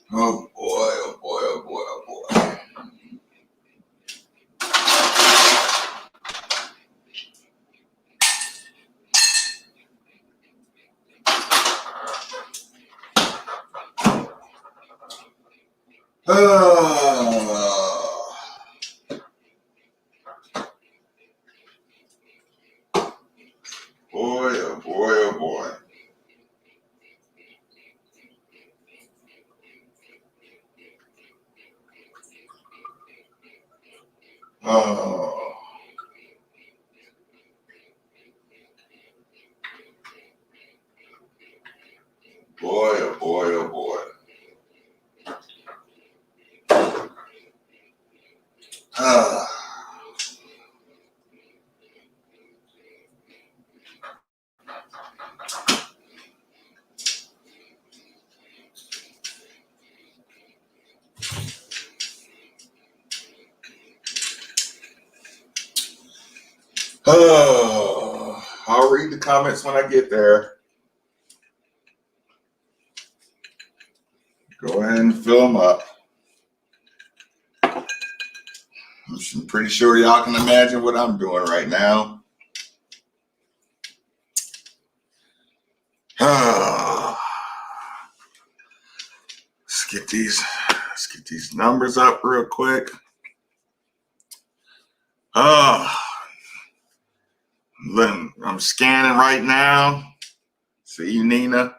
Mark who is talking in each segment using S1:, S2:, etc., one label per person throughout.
S1: Oh boy, oh boy, oh boy, oh boy. Boy, oh boy, oh boy. Oh, boy, oh boy, oh boy. Ah. Oh, I'll read the comments when I get there. Go ahead and fill them up. I'm pretty sure y'all can imagine what I'm doing right now. Let's get these numbers up real quick. I'm scanning right now. See you, Nina.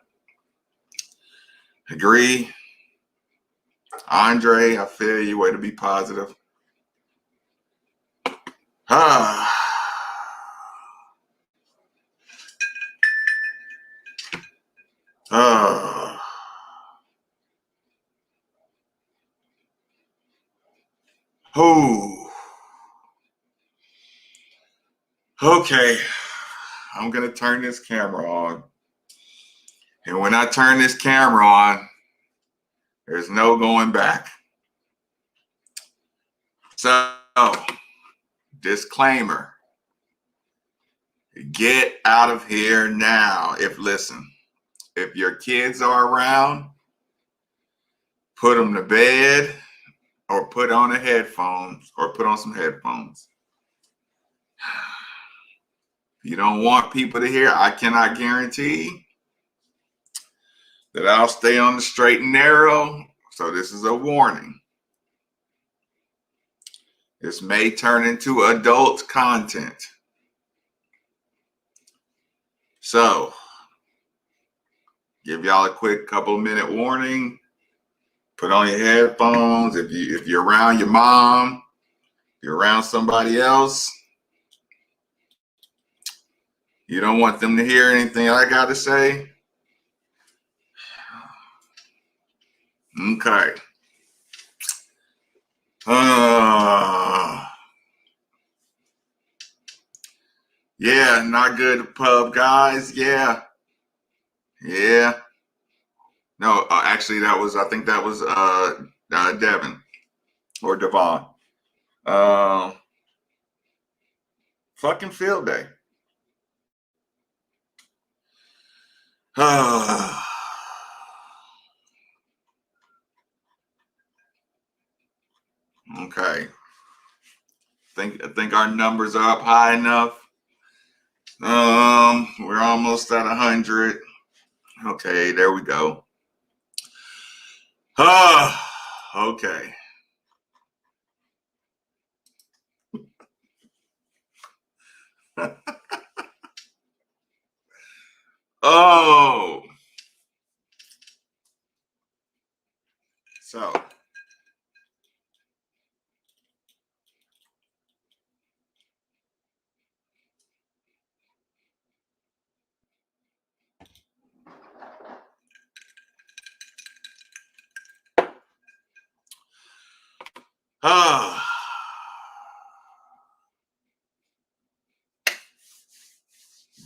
S1: Agree. Andre, I feel you. Way to be positive. Okay. I'm going to turn this camera on. And when I turn this camera on, there's no going back. So, disclaimer. Get out of here now. If your kids are around, put them to bed or put on some headphones. You don't want people to hear. I cannot guarantee that I'll stay on the straight and narrow. So this is a warning. This may turn into adult content. So give y'all a quick couple minute warning. Put on your headphones. If you're around your mom, if you're around somebody else, you don't want them to hear anything I got to say. Okay. Yeah, not good pub guys. Yeah. No, actually, I think that was Devin or Devon. Fucking field day. Okay. I think our numbers are up high enough. We're almost at 100. Okay, there we go. Okay. Oh. So.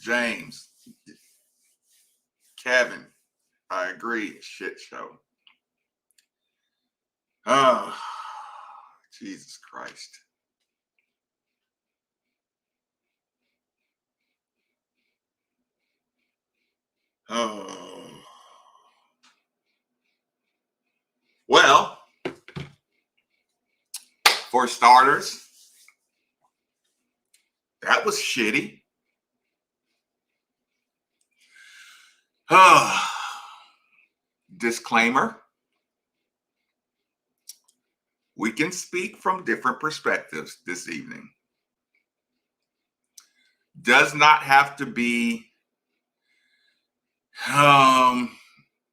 S1: James. Kevin. I agree. Shit show. Jesus Christ. 4 starters. That was shitty. Disclaimer. We can speak from different perspectives this evening. Does not have to be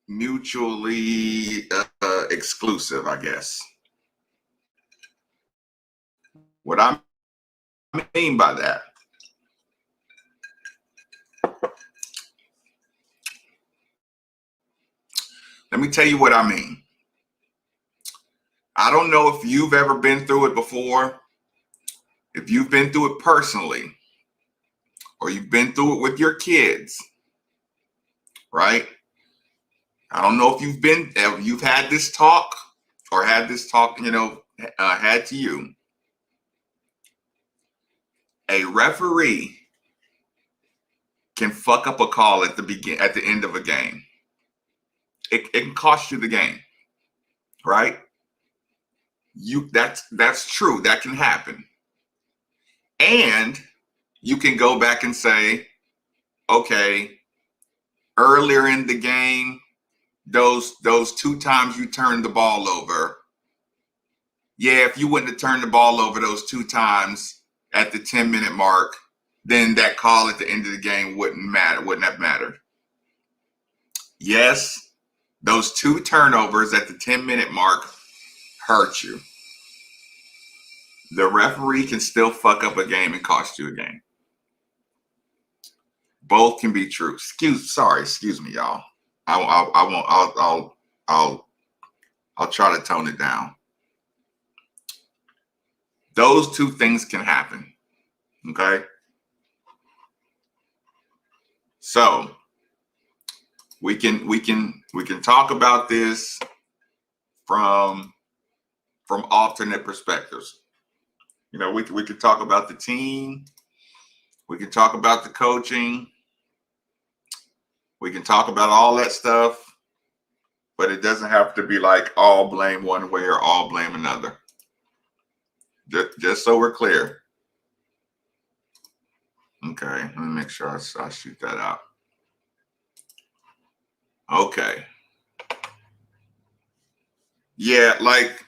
S1: mutually exclusive, I guess. What I mean by that, let me tell you what I mean. I don't know if you've ever been through it before, if you've been through it personally, or you've been through it with your kids, right? I don't know if you've had this talk or had this talk, had to you. A referee can fuck up a call at the end of a game. It can cost you the game, right? That's true. That can happen. And you can go back and say, okay, earlier in the game, those 2 times you turned the ball over. Yeah, if you wouldn't have turned the ball over those 2 times at the 10-minute mark, then that call at the end of the game wouldn't have mattered. Yes, those 2 turnovers at the 10-minute mark hurt you. The referee can still fuck up a game and cost you a game. Both can be true. Excuse me, y'all. I'll try to tone it down. Those 2 things can happen. Okay. So we can talk about this from alternate perspectives. We could talk about the team. We can talk about the coaching. We can talk about all that stuff, but it doesn't have to be like all blame one way or all blame another. Just so we're clear. Okay, let me make sure I shoot that out. Okay. Yeah, like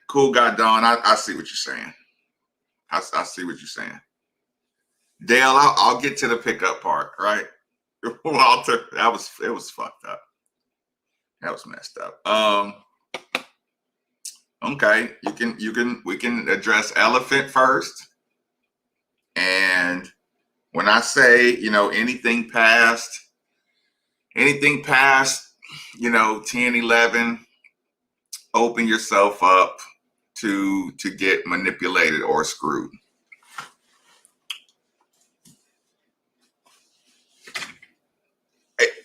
S1: cool guy Don, I see what you're saying. I see what you're saying. Dale, I'll get to the pickup part, right? Walter, it was fucked up. That was messed up. Okay, we can address elephant first. And when I say, anything past, 10, 11, open yourself up to get manipulated or screwed.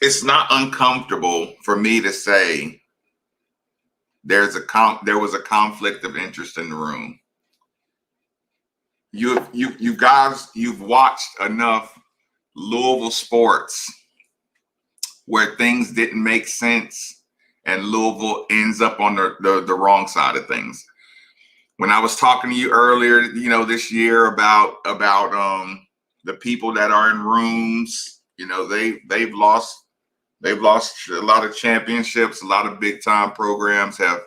S1: It's not uncomfortable for me to say there was a conflict of interest in the room. You guys, you've watched enough Louisville sports where things didn't make sense and Louisville ends up on the wrong side of things. When I was talking to you earlier, this year about the people that are in rooms, they've lost a lot of championships. A lot of big time programs have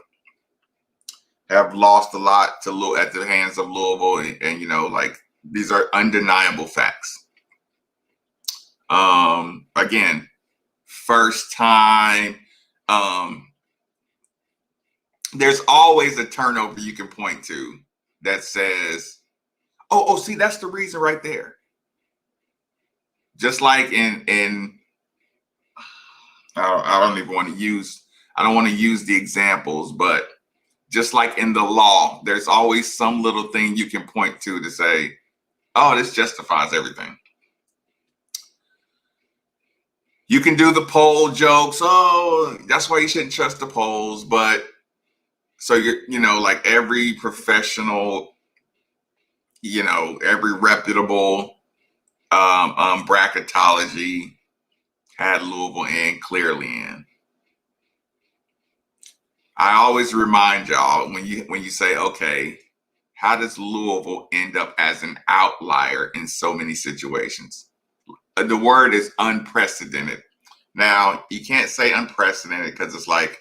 S1: lost a lot at the hands of Louisville, and like these are undeniable facts. Again, first time. There's always a turnover you can point to that says, oh, see, that's the reason right there. Just like in I don't want to use the examples, but just like in the law, there's always some little thing you can point to say, oh, this justifies everything. You can do the poll jokes. Oh, that's why you shouldn't trust the polls. But so like every professional, every reputable bracketology had Louisville clearly in. I always remind y'all when you say, okay, how does Louisville end up as an outlier in so many situations? The word is unprecedented. Now, you can't say unprecedented because it's like,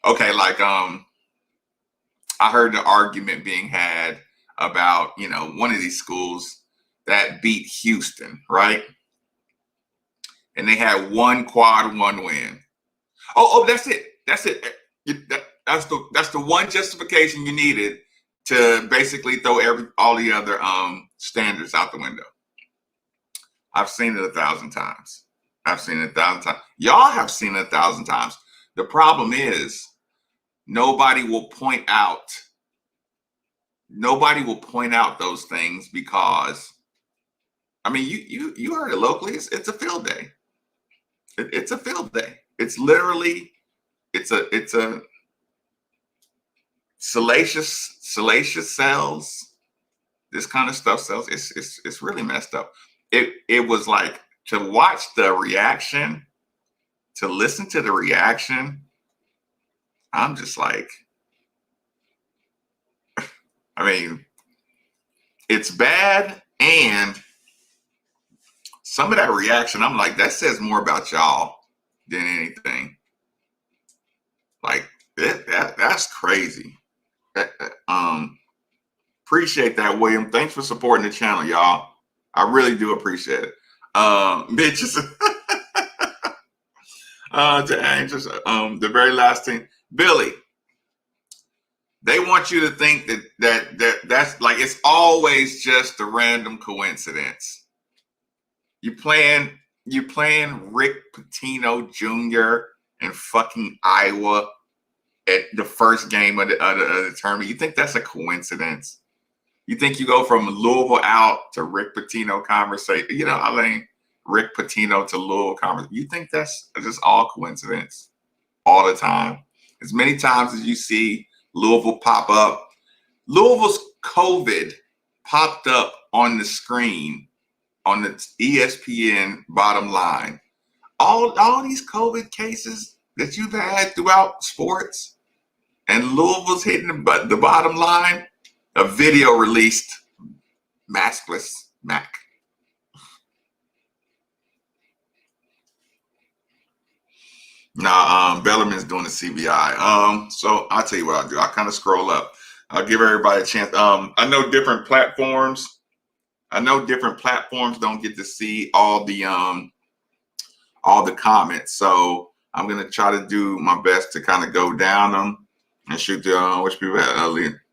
S1: okay, like I heard the argument being had about, one of these schools that beat Houston, right? And they had one quad one win. Oh, that's it. That's it. That's the one justification you needed to basically throw all the other standards out the window. I've seen it 1,000 times. I've seen it 1,000 times. Y'all have seen it 1,000 times. The problem is nobody will point out those things because, I mean, you heard it locally. It's a field day. It's a field day. It's literally, it's a salacious sells. This kind of stuff sells. It's really messed up. It was like, to watch the reaction, to listen to the reaction, I'm just like, I mean, it's bad. And some of that reaction, I'm like, that says more about y'all than anything. Like, that's crazy. Appreciate that, William. Thanks for supporting the channel, y'all. I really do appreciate it. Bitches. To Angels, the very last thing, Billy. They want you to think that's like, it's always just a random coincidence. You playing Rick Pitino Jr. in fucking Iowa at the first game of the tournament. You think that's a coincidence? You think you go from Louisville out to Rick Pitino conversation? Rick Pitino to Louisville conversation. You think that's just all coincidence all the time? As many times as you see Louisville pop up, Louisville's COVID popped up on the screen on the ESPN bottom line. All these COVID cases that you've had throughout sports, and Louisville's hitting the bottom line. A video released, maskless Mac. Now, Bellarmine's doing the CBI. So I'll tell you what I'll do. I'll kind of scroll up. I'll give everybody a chance. I know different platforms don't get to see all the comments. So I'm gonna try to do my best to kind of go down them and shoot the which people had earlier.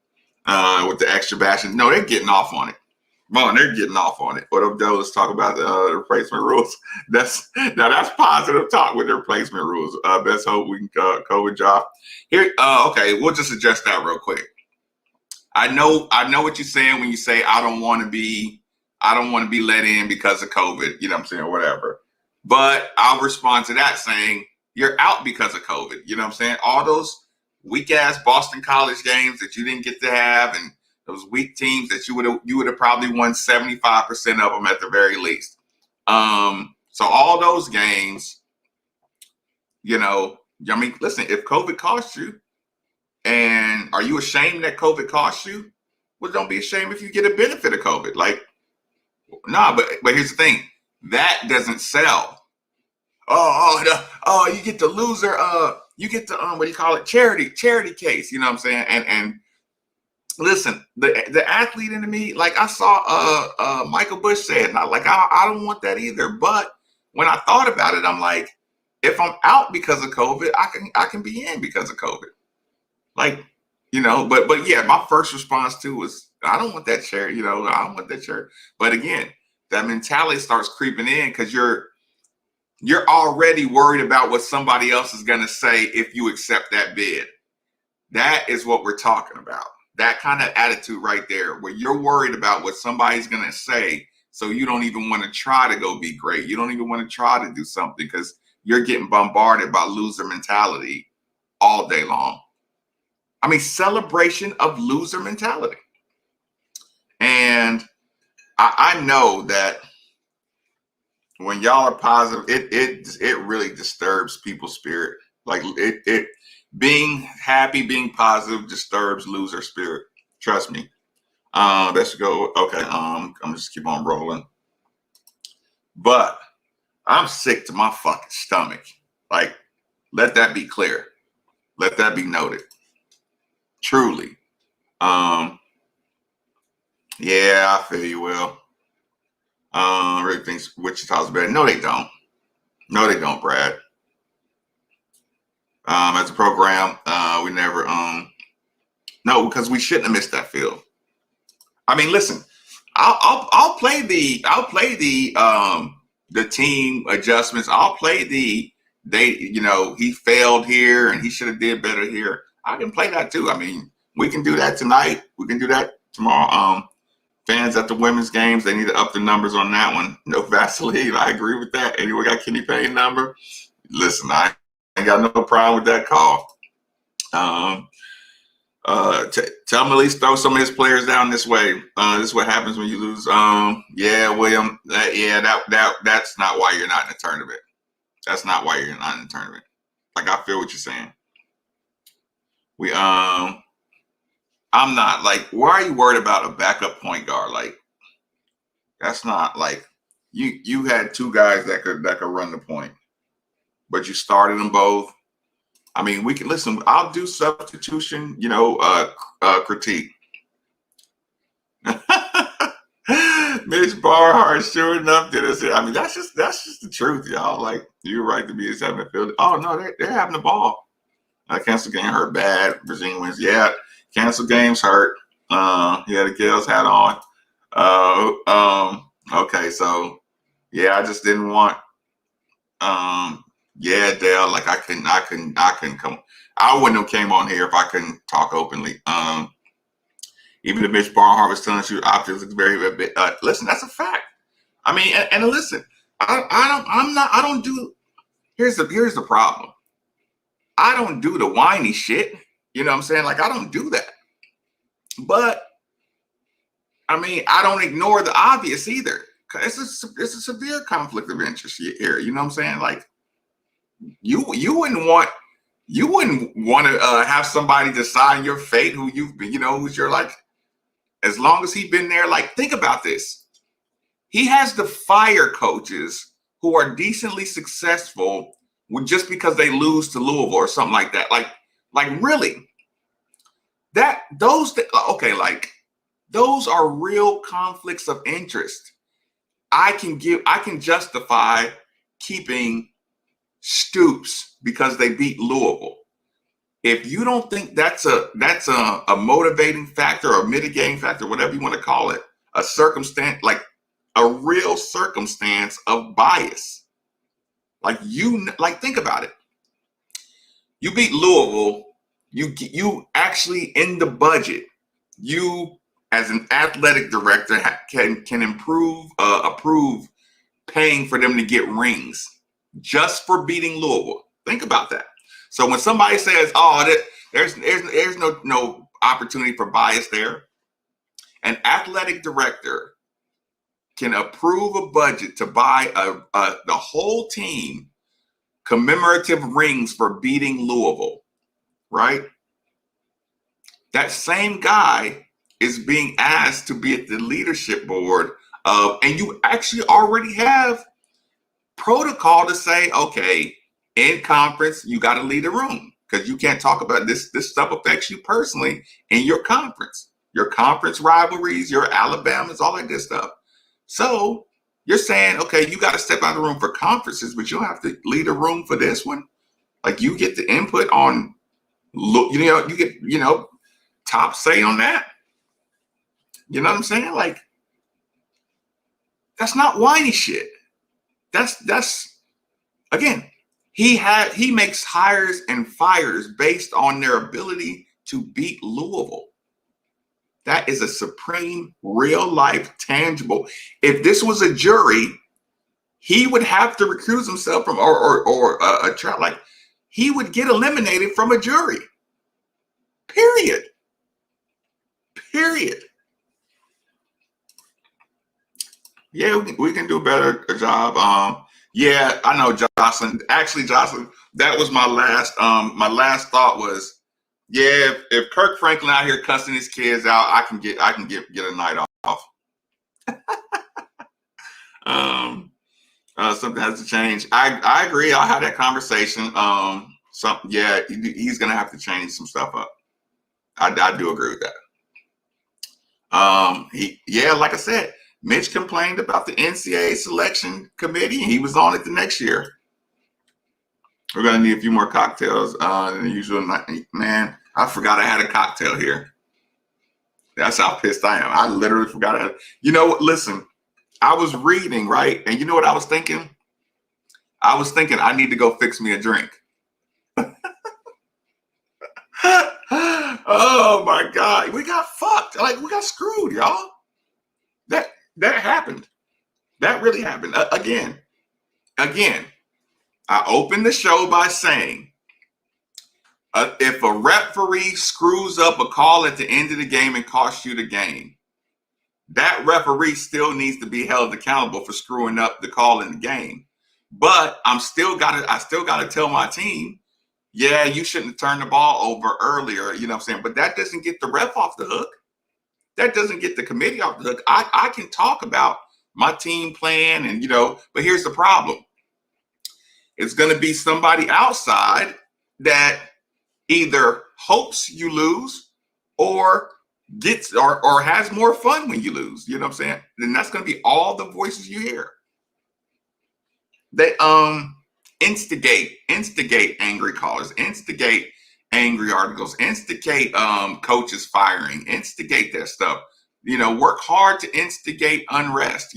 S1: With the extra bashing. No, they're getting off on it. They're getting off on it. What up, though? Let's talk about the replacement rules. That's positive talk with the replacement rules. Let's hope we can COVID job here. Okay, we'll just address that real quick. I know what you're saying when you say I don't want to be let in because of COVID. You know what I'm saying, or whatever. But I'll respond to that saying you're out because of COVID. You know what I'm saying? All those weak ass Boston College games that you didn't get to have, and those weak teams that you would have probably won 75% of them at the very least. So all those games, listen, if COVID cost you, and are you ashamed that COVID cost you? Well, don't be ashamed if you get a benefit of COVID. Like, nah, but here's the thing, that doesn't sell. You get the loser. You get the what do you call it? Charity case. You know what I'm saying? And listen, the athlete in me, like I saw Michael Bush said, and I don't want that either. But when I thought about it, I'm like, if I'm out because of COVID, I can be in because of COVID. Like, but yeah, my first response too was, I don't want that charity. I don't want that charity. But again, that mentality starts creeping in because you're already worried about what somebody else is going to say if you accept that bid. That is what we're talking about. That kind of attitude right there, where you're worried about what somebody's going to say, so you don't even want to try to go be great. You don't even want to try to do something because you're getting bombarded by loser mentality all day long. I mean, celebration of loser mentality. And I know that when y'all are positive, it really disturbs people's spirit. Like it being happy, being positive disturbs loser spirit. Trust me. Let's go. Okay. I'm just keep on rolling. But I'm sick to my fucking stomach. Like, let that be clear. Let that be noted. Truly. Yeah, I feel you, Will. Rick thinks Wichita's better. No, they don't. No, they don't, Brad. As a program, we never no, because we shouldn't have missed that field. I mean, listen, I'll play the team adjustments. I'll play he failed here and he should have did better here. I can play that too. I mean, we can do that tonight. We can do that tomorrow. Fans at the women's games, they need to up the numbers on that one. No Vaseline. I agree with that. Anyone got Kenny Payne number? Listen, I ain't got no problem with that call. Tell him at least throw some of his players down this way. This is what happens when you lose. Yeah, William. That's not why you're not in the tournament. That's not why you're not in the tournament. Like, I feel what you're saying. I'm not like, why are you worried about a backup point guard? Like, that's not like you had two guys that could run the point, but you started them both. I mean, we can listen. I'll do substitution, critique. Mitch Barhart, sure enough, did it. I mean, that's just the truth, y'all. Like, you're right to be a seventh field. Oh no, they're having the ball. Cancel game hurt bad. Virginia wins. Yeah, cancel games hurt. He had a Gales hat on. Okay, so yeah, I just didn't want. Yeah, Dale, like I couldn't come. I wouldn't have came on here if I couldn't talk openly. Even if Mitch Barnhart was telling you optics is very bit. Listen, that's a fact. I mean, and listen, I don't do. Here's the problem. I don't do the whiny shit. You know what I'm saying? Like, I don't do that. But I mean, I don't ignore the obvious either. It's a severe conflict of interest here. You know what I'm saying? Like, you wouldn't want to have somebody decide your fate who you've been, who's your, like, as long as he's been there. Like, think about this. He has to fire coaches who are decently successful just because they lose to Louisville or something like that. Like really, those are real conflicts of interest. I can justify keeping Stoops because they beat Louisville. If you don't think that's a motivating factor or mitigating factor, whatever you want to call it, a circumstance, like a real circumstance of bias. Like, think about it. You beat Louisville. You actually, in the budget, you as an athletic director can approve paying for them to get rings just for beating Louisville. Think about that. So when somebody says, "Oh, there's no opportunity for bias there," an athletic director can approve a budget to buy the whole team commemorative rings for beating Louisville, right? That same guy is being asked to be at the leadership board and you actually already have protocol to say, okay, in conference, you got to lead the room because you can't talk about this. This stuff affects you personally in your conference rivalries, your Alabamas, all that good stuff. So you're saying, okay, you got to step out of the room for conferences, but you don't have to lead a room for this one. Like, you get the input on, you get, top say on that. You know what I'm saying? Like, that's not whiny shit. That's again, he makes hires and fires based on their ability to beat Louisville. That is a supreme, real life, tangible. If this was a jury, he would have to recuse himself from, or a trial. Like, he would get eliminated from a jury. Period. Yeah, we can do a better job. Yeah, I know, Jocelyn. Actually, Jocelyn, that was my last thought was, Yeah, if Kirk Franklin out here cussing his kids out, I can get a night off. Um, something has to change. I agree. I'll have that conversation. Yeah, he's gonna have to change some stuff up. I do agree with that. Like I said, Mitch complained about the NCAA selection committee, and he was on it the next year. We're gonna need a few more cocktails than the usual night. Man, I forgot I had a cocktail here. That's how pissed I am. I literally forgot I had. You know what? Listen, I was reading, right? And you know what I was thinking? I was thinking I need to go fix me a drink. Oh my God. We got fucked. Like we got screwed, y'all. That happened. That really happened. Again, I opened the show by saying if a referee screws up a call at the end of the game and costs you the game, that referee still needs to be held accountable for screwing up the call in the game. But I still gotta tell my team, yeah, you shouldn't have turned the ball over earlier. You know what I'm saying? But that doesn't get the ref off the hook. That doesn't get the committee off the hook. I can talk about my team plan and but here's the problem. It's gonna be somebody outside that either hopes you lose or gets or has more fun when you lose. You know what I'm saying? Then that's going to be all the voices you hear. They instigate angry callers, instigate angry articles, instigate coaches firing, instigate that stuff. Work hard to instigate unrest.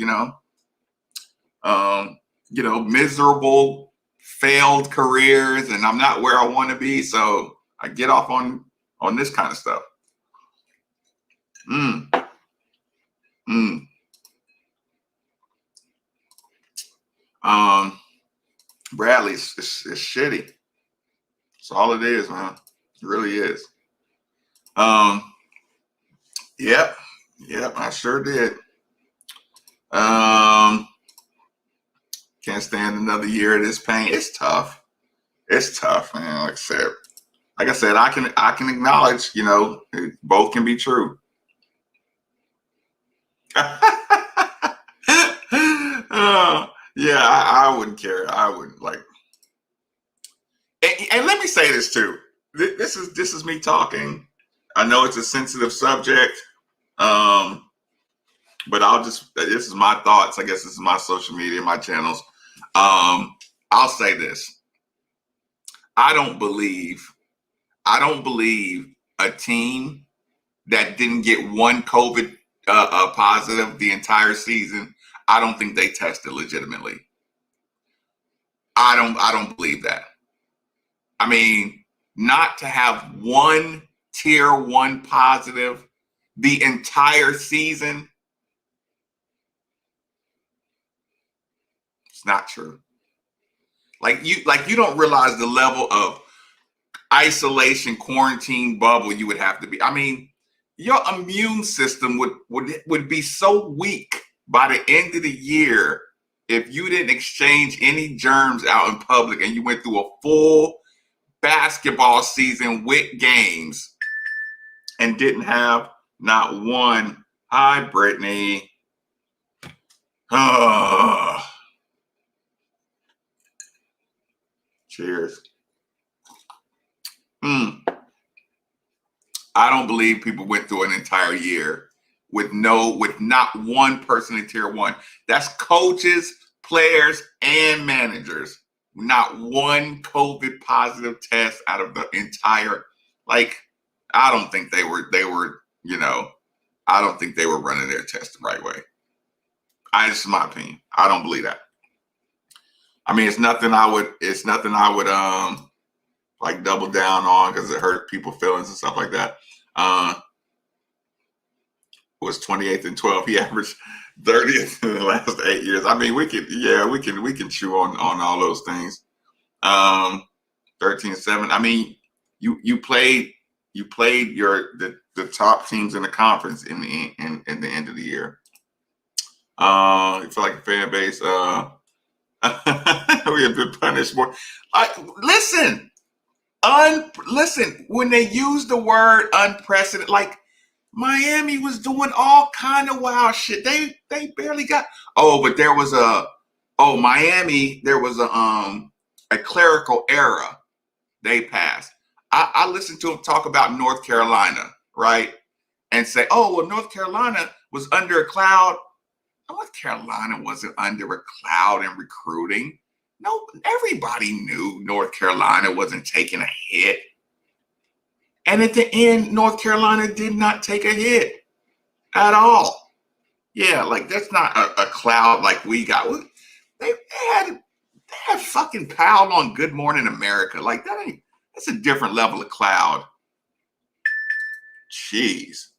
S1: Miserable failed careers, and I'm not where I want to be, so I get off on this kind of stuff. Bradley's it's shitty. That's all it is, man. It really is. Yep, I sure did. Can't stand another year of this pain. It's tough. It's tough, man. Like I said, I can acknowledge, both can be true. Yeah, I wouldn't care. I wouldn't like. And let me say this too. This is me talking. I know it's a sensitive subject, but this is my thoughts. I guess this is my social media, my channels. I'll say this. I don't believe a team that didn't get one COVID positive the entire season. I don't think they tested legitimately. I don't believe that. I mean, not to have one tier 1 positive the entire season. It's not true. Like you don't realize the level of isolation, quarantine bubble you would have to be. I mean, your immune system would be so weak by the end of the year if you didn't exchange any germs out in public and you went through a full basketball season with games and didn't have not one. Hi, Brittany. Cheers. I don't believe people went through an entire year with not one person in tier 1. That's coaches, players, and managers. Not one COVID positive test out of the entire. Like, I don't think they were. I don't think they were running their test the right way. This is my opinion. I don't believe that. I mean, it's nothing I would like double down on because it hurt people's feelings and stuff like that. Was 28th and 12th. He averaged 30th in the last 8 years. I mean, we can chew on all those things. 13-7. I mean, you played the top teams in the conference in the end of the year. You feel like a fan base. We have been punished more. Listen, Listen, when they use the word unprecedented, like Miami was doing all kind of wild shit. They barely got. Oh, but there was Miami. There was a clerical era they passed. I listened to him talk about North Carolina, right, and say, oh well, North Carolina was under a cloud. North Carolina wasn't under a cloud in recruiting. No, everybody knew North Carolina wasn't taking a hit. And at the end, North Carolina did not take a hit at all. Yeah, like that's not a cloud like we got. They had fucking Powell on Good Morning America. Like that's a different level of cloud. Jeez.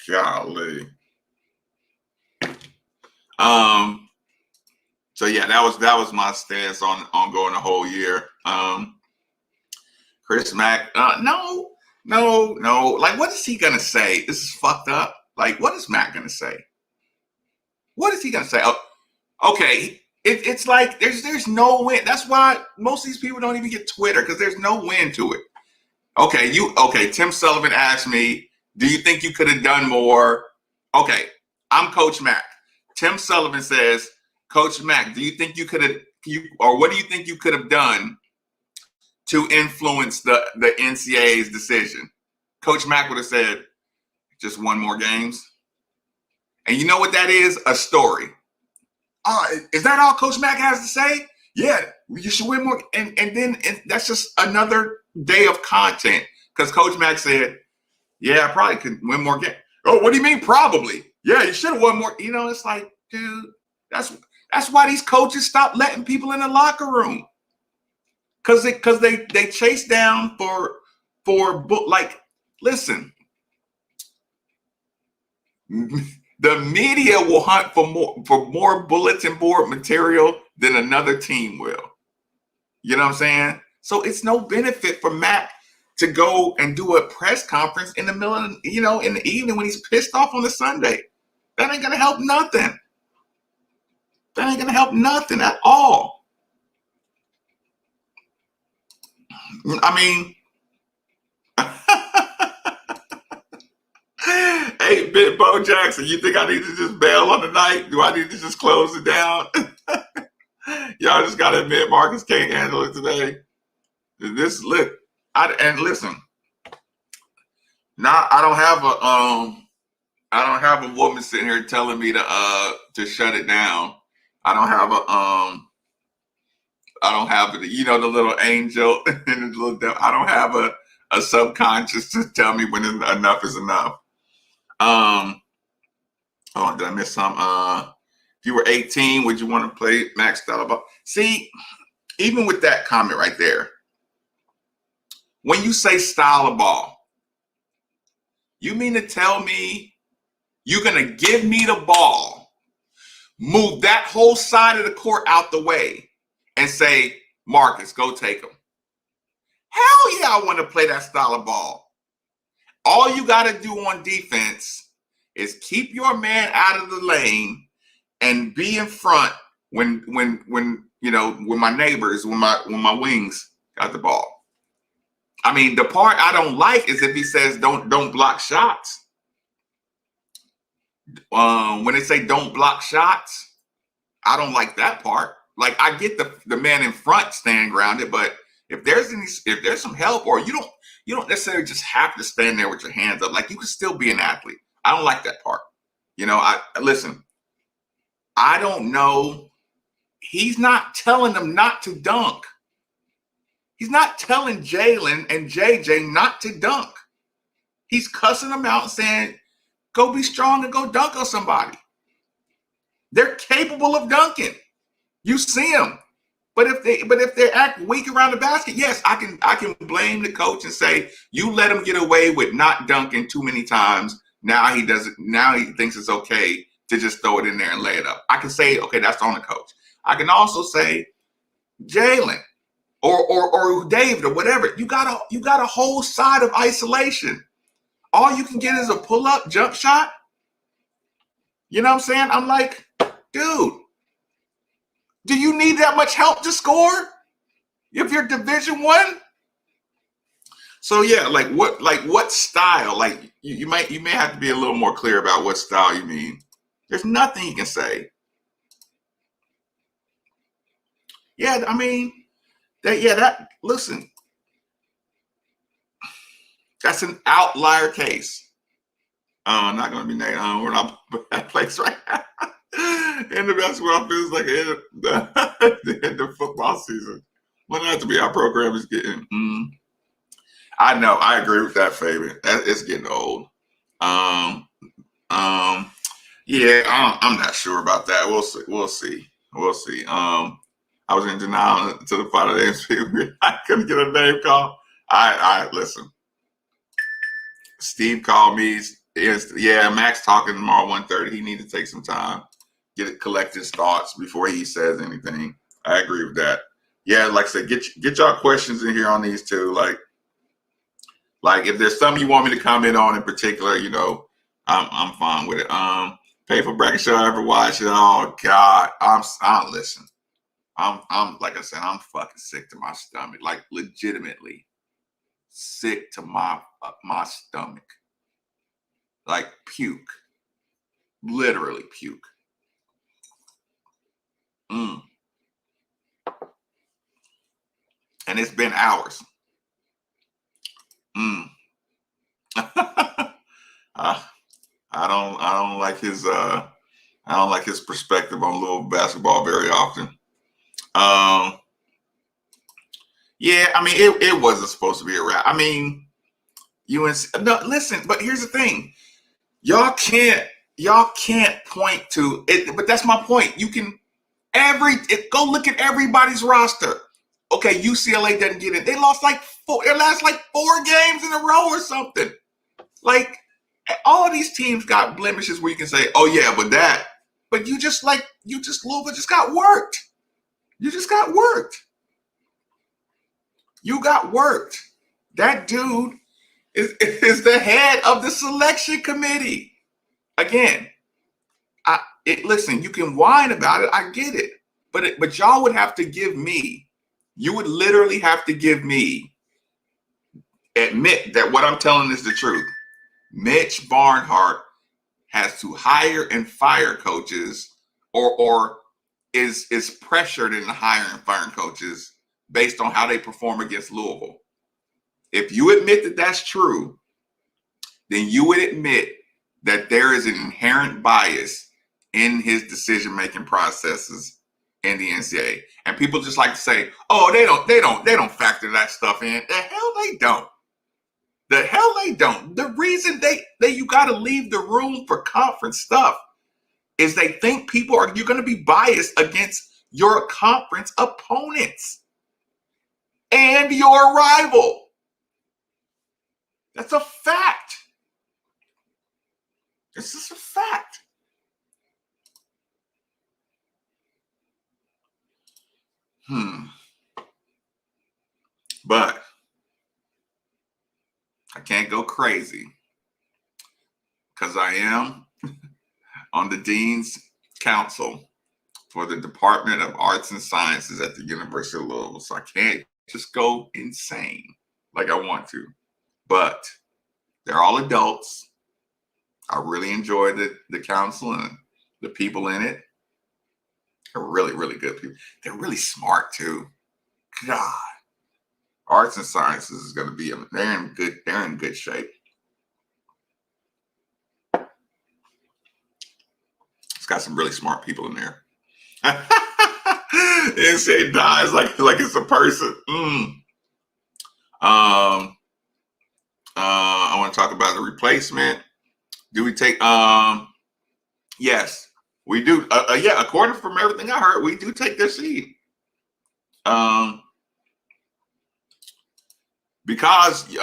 S1: Golly. So yeah, that was my stance on going the whole year. Chris Mack, no. Like, what is he gonna say? This is fucked up. Like, what is Mack gonna say? What is he gonna say? Oh, okay, it's like there's no win. That's why most of these people don't even get Twitter, because there's no win to it. Okay. Tim Sullivan asked me, do you think you could have done more? Okay, I'm Coach Mack. Tim Sullivan says, Coach Mack, do you think you could have, or what do you think you could have done to influence the NCAA's decision? Coach Mack would have said, just one more games. And you know what that is? A story. Is that all Coach Mack has to say? Yeah, you should win more. And then that's just another day of content. Because Coach Mack said, yeah, I probably could win more games. Oh, what do you mean probably? Yeah, you should have won more. You know, it's like, dude, that's why these coaches stop letting people in the locker room. Because they chase down for like, listen, the media will hunt for more bulletin board material than another team will. You know what I'm saying? So it's no benefit for Matt to go and do a press conference in the middle of, in the evening when he's pissed off on a Sunday. That ain't gonna help nothing. That ain't gonna help nothing at all. I mean, hey, Big Bo Jackson, you think I need to just bail on the night? Do I need to just close it down? Y'all just gotta admit Marcus can't handle it today. Listen. Now I don't have a woman sitting here telling me to shut it down. I don't have the little angel and the little devil. I don't have a subconscious to tell me when enough is enough. Oh, did I miss some? If you were 18, would you want to play Max style ball? See, even with that comment right there, when you say style of ball, you mean to tell me you're going to give me the ball, move that whole side of the court out the way, and say, Marcus, go take him? Hell yeah, I want to play that style of ball. All you got to do on defense is keep your man out of the lane and be in front when my neighbors, when my wings got the ball. I mean, the part I don't like is if he says don't block shots. When they say don't block shots, I don't like that part. Like, I get the man in front staying grounded, but if there's some help, or you don't necessarily just have to stand there with your hands up. Like, you can still be an athlete. I don't like that part. Listen, I don't know. He's not telling them not to dunk. He's not telling Jalen and JJ not to dunk. He's cussing them out and saying, go be strong and go dunk on somebody. They're capable of dunking. You see them. But if they act weak around the basket, yes, I can blame the coach and say, you let him get away with not dunking too many times. Now he thinks it's okay to just throw it in there and lay it up. I can say, okay, that's on the coach. I can also say, Jalen or David or whatever, you got a whole side of isolation. All you can get is a pull-up jump shot. You know what I'm saying? I'm like, dude, Do you need that much help to score if you're Division One? So yeah, what style? Like you may have to be a little more clear about what style you mean. There's nothing you can say. Yeah, I mean that listen, that's an outlier case. Not gonna be named. We're not that place right now. And the basketball feels like the end of football season. Well, not to be, our program is getting. I know. I agree with that, Fabian. It's getting old. Um, yeah, I'm not sure about that. We'll see. We'll see. We'll see. I was in denial to the final names. I couldn't get a name call. I listen. Steve called me. Yeah, Max talking tomorrow 1:30. He needs to take some time, collect his thoughts before he says anything. I agree with that. Yeah, like I said, get y'all questions in here on these two. Like if there's something you want me to comment on in particular, I'm fine with it. Pay for bracket show, ever watch it? Oh God, I'm listen. I'm like I said, I'm fucking sick to my stomach. Like legitimately sick to my stomach. Like puke. Literally puke. And it's been hours. I don't like his perspective on Louisville basketball very often. Yeah, I mean it wasn't supposed to be a wrap. I mean, no, listen, but here's the thing. Y'all can't point to it, but that's my point. You can go look at everybody's roster. Okay, UCLA doesn't get it. They lost like 4 games in a row or something. Like all of these teams got blemishes where you can say, oh yeah, but Louisville just got worked. You just got worked. You got worked. That dude is the head of the selection committee. Again, listen, you can whine about it. I get it. But y'all would have to give me, you would literally have to give me, admit that what I'm telling is the truth. Mitch Barnhart has to hire and fire coaches or is pressured into hiring and firing coaches based on how they perform against Louisville. If you admit that that's true, then you would admit that there is an inherent bias in his decision-making processes in the NCAA. And people just like to say, oh, they don't factor that stuff in. The hell they don't. The hell they don't. The reason you got to leave the room for conference stuff is they think you're going to be biased against your conference opponents and your rival. That's a fact. This is a fact. But I can't go crazy because I am on the Dean's Council for the Department of Arts and Sciences at the University of Louisville. So I can't just go insane like I want to. But they're all adults. I really enjoy the council and the people in it. They're really, really good people. They're really smart too. God. Arts and Sciences is going to be, they're in good shape. It's got some really smart people in there. NCAA dies like it's a person. I want to talk about the replacement. Do we take? Yes, we do. Yeah, according from everything I heard, we do take their seed. Because you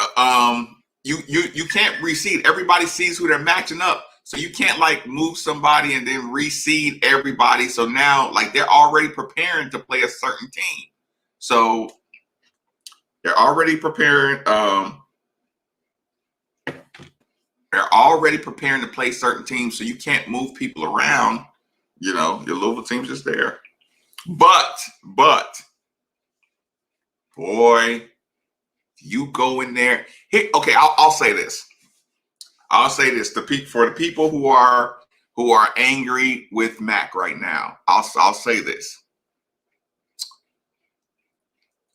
S1: can't reseed. Everybody sees who they're matching up. So you can't like move somebody and then reseed everybody. So now like they're already preparing to play a certain team. So they're already preparing. They're already preparing to play certain teams. So you can't move people around. Your Louisville team's just there. But, boy, you go in there. Okay, I'll say this. I'll say this for the people who are angry with Mac right now. I'll say this.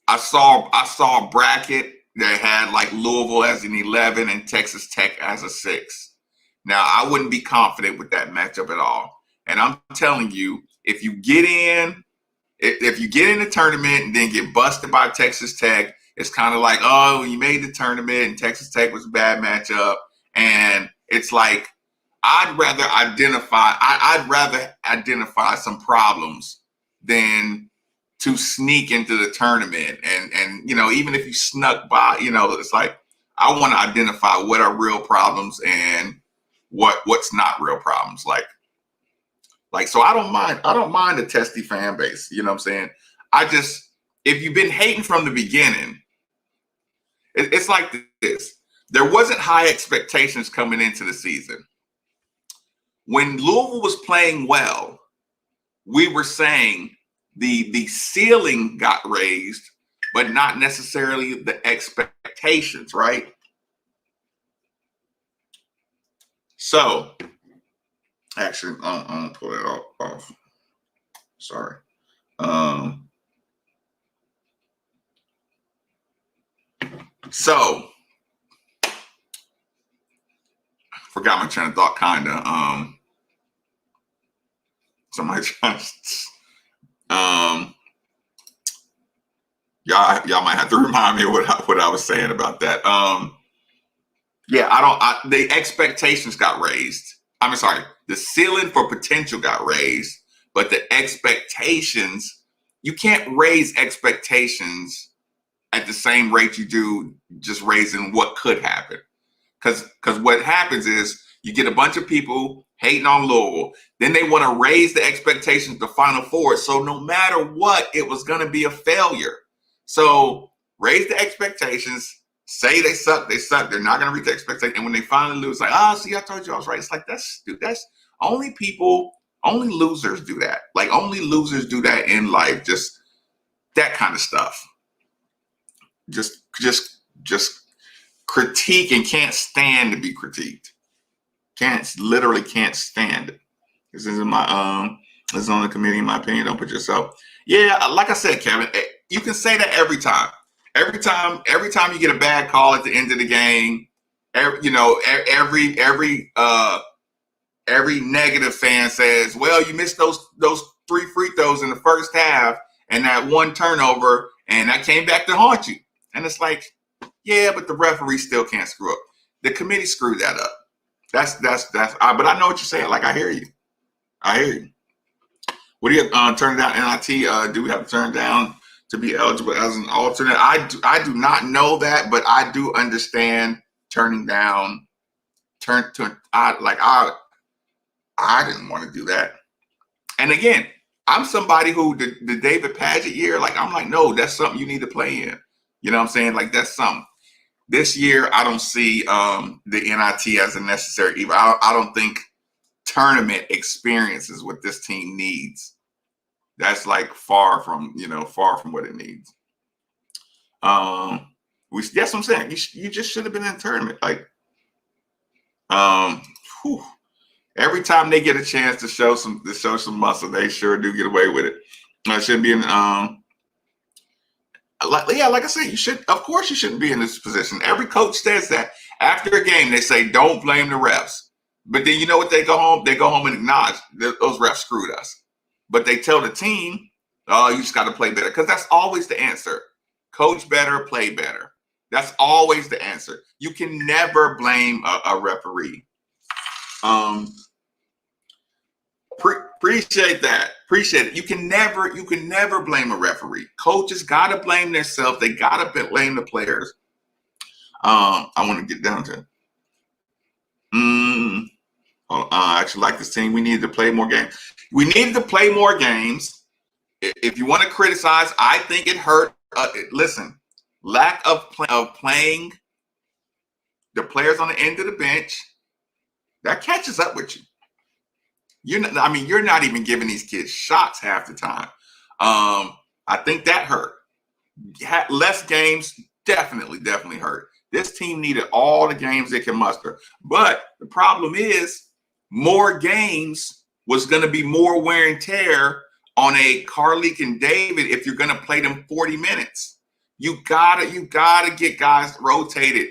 S1: I saw a bracket that had like Louisville as an 11 and Texas Tech as a 6. Now, I wouldn't be confident with that matchup at all. And I'm telling you, if you get in the tournament and then get busted by Texas Tech, it's kind of like, oh, you made the tournament and Texas Tech was a bad matchup. And it's like, I'd rather identify some problems than to sneak into the tournament. And even if you snuck by, it's like, I want to identify what are real problems and what's not real problems. Like, so I don't mind the testy fan base. You know what I'm saying? If you've been hating from the beginning, it's like this. There wasn't high expectations coming into the season. When Louisville was playing well, we were saying the ceiling got raised, but not necessarily the expectations, right? So, actually, I'm gonna pull that off. Sorry. So, forgot my train of thought, kinda. Somebody trying to, y'all might have to remind me what I was saying about that. The expectations got raised. I'm sorry, the ceiling for potential got raised, but the expectations, you can't raise expectations at the same rate you do just raising what could happen. Because what happens is you get a bunch of people hating on Louisville. Then they want to raise the expectations to Final Four. So no matter what, it was going to be a failure. So raise the expectations. Say they suck. They're not going to reach the expectation. And when they finally lose, like, see, I told you I was right. It's like, that's only losers do that. Like, only losers do that in life. Just that kind of stuff. Just critique and can't stand to be critiqued. Literally can't stand it. This is this is on the committee, in my opinion. Don't put yourself. Yeah, like I said, Kevin, you can say that every time. Every time you get a bad call at the end of the game, every negative fan says, well, you missed those 3 free throws in the first half and that 1 turnover, and that came back to haunt you. And it's like, yeah, but the referee still can't screw up. The committee screwed that up. But I know what you're saying. Like, I hear you. What do you turn down NIT? Do we have to turn down to be eligible as an alternate? I do not know that, but I do understand turning down. I didn't want to do that. And again, I'm somebody who the David Padgett year, like, I'm like, no, that's something you need to play in. You know what I'm saying? Like, that's something. This year, I don't see the NIT as a necessary evil. I don't think tournament experience is what this team needs. That's like far from what it needs. That's what I'm saying. You just should have been in the tournament. Like, every time they get a chance to show some muscle, they sure do get away with it. I shouldn't be in. Like I said, you shouldn't be in this position. Every coach says that after a game. They say, don't blame the refs. But then you know what? They go home and acknowledge that those refs screwed us. But they tell the team, oh, you just got to play better. Because that's always the answer. Coach better, play better. That's always the answer. You can never blame a referee. Appreciate that. Appreciate it. You can never blame a referee. Coaches got to blame themselves. They got to blame the players. I want to get down to I actually like this team. We needed to play more games. If you want to criticize, I think it hurt. Listen, lack of playing the players on the end of the bench, that catches up with you. You're not even giving these kids shots half the time. I think that hurt. Had less games, definitely hurt. This team needed all the games they can muster. But the problem is, more games was going to be more wear and tear on a Carleek and David if you're going to play them 40 minutes. You gotta get guys rotated.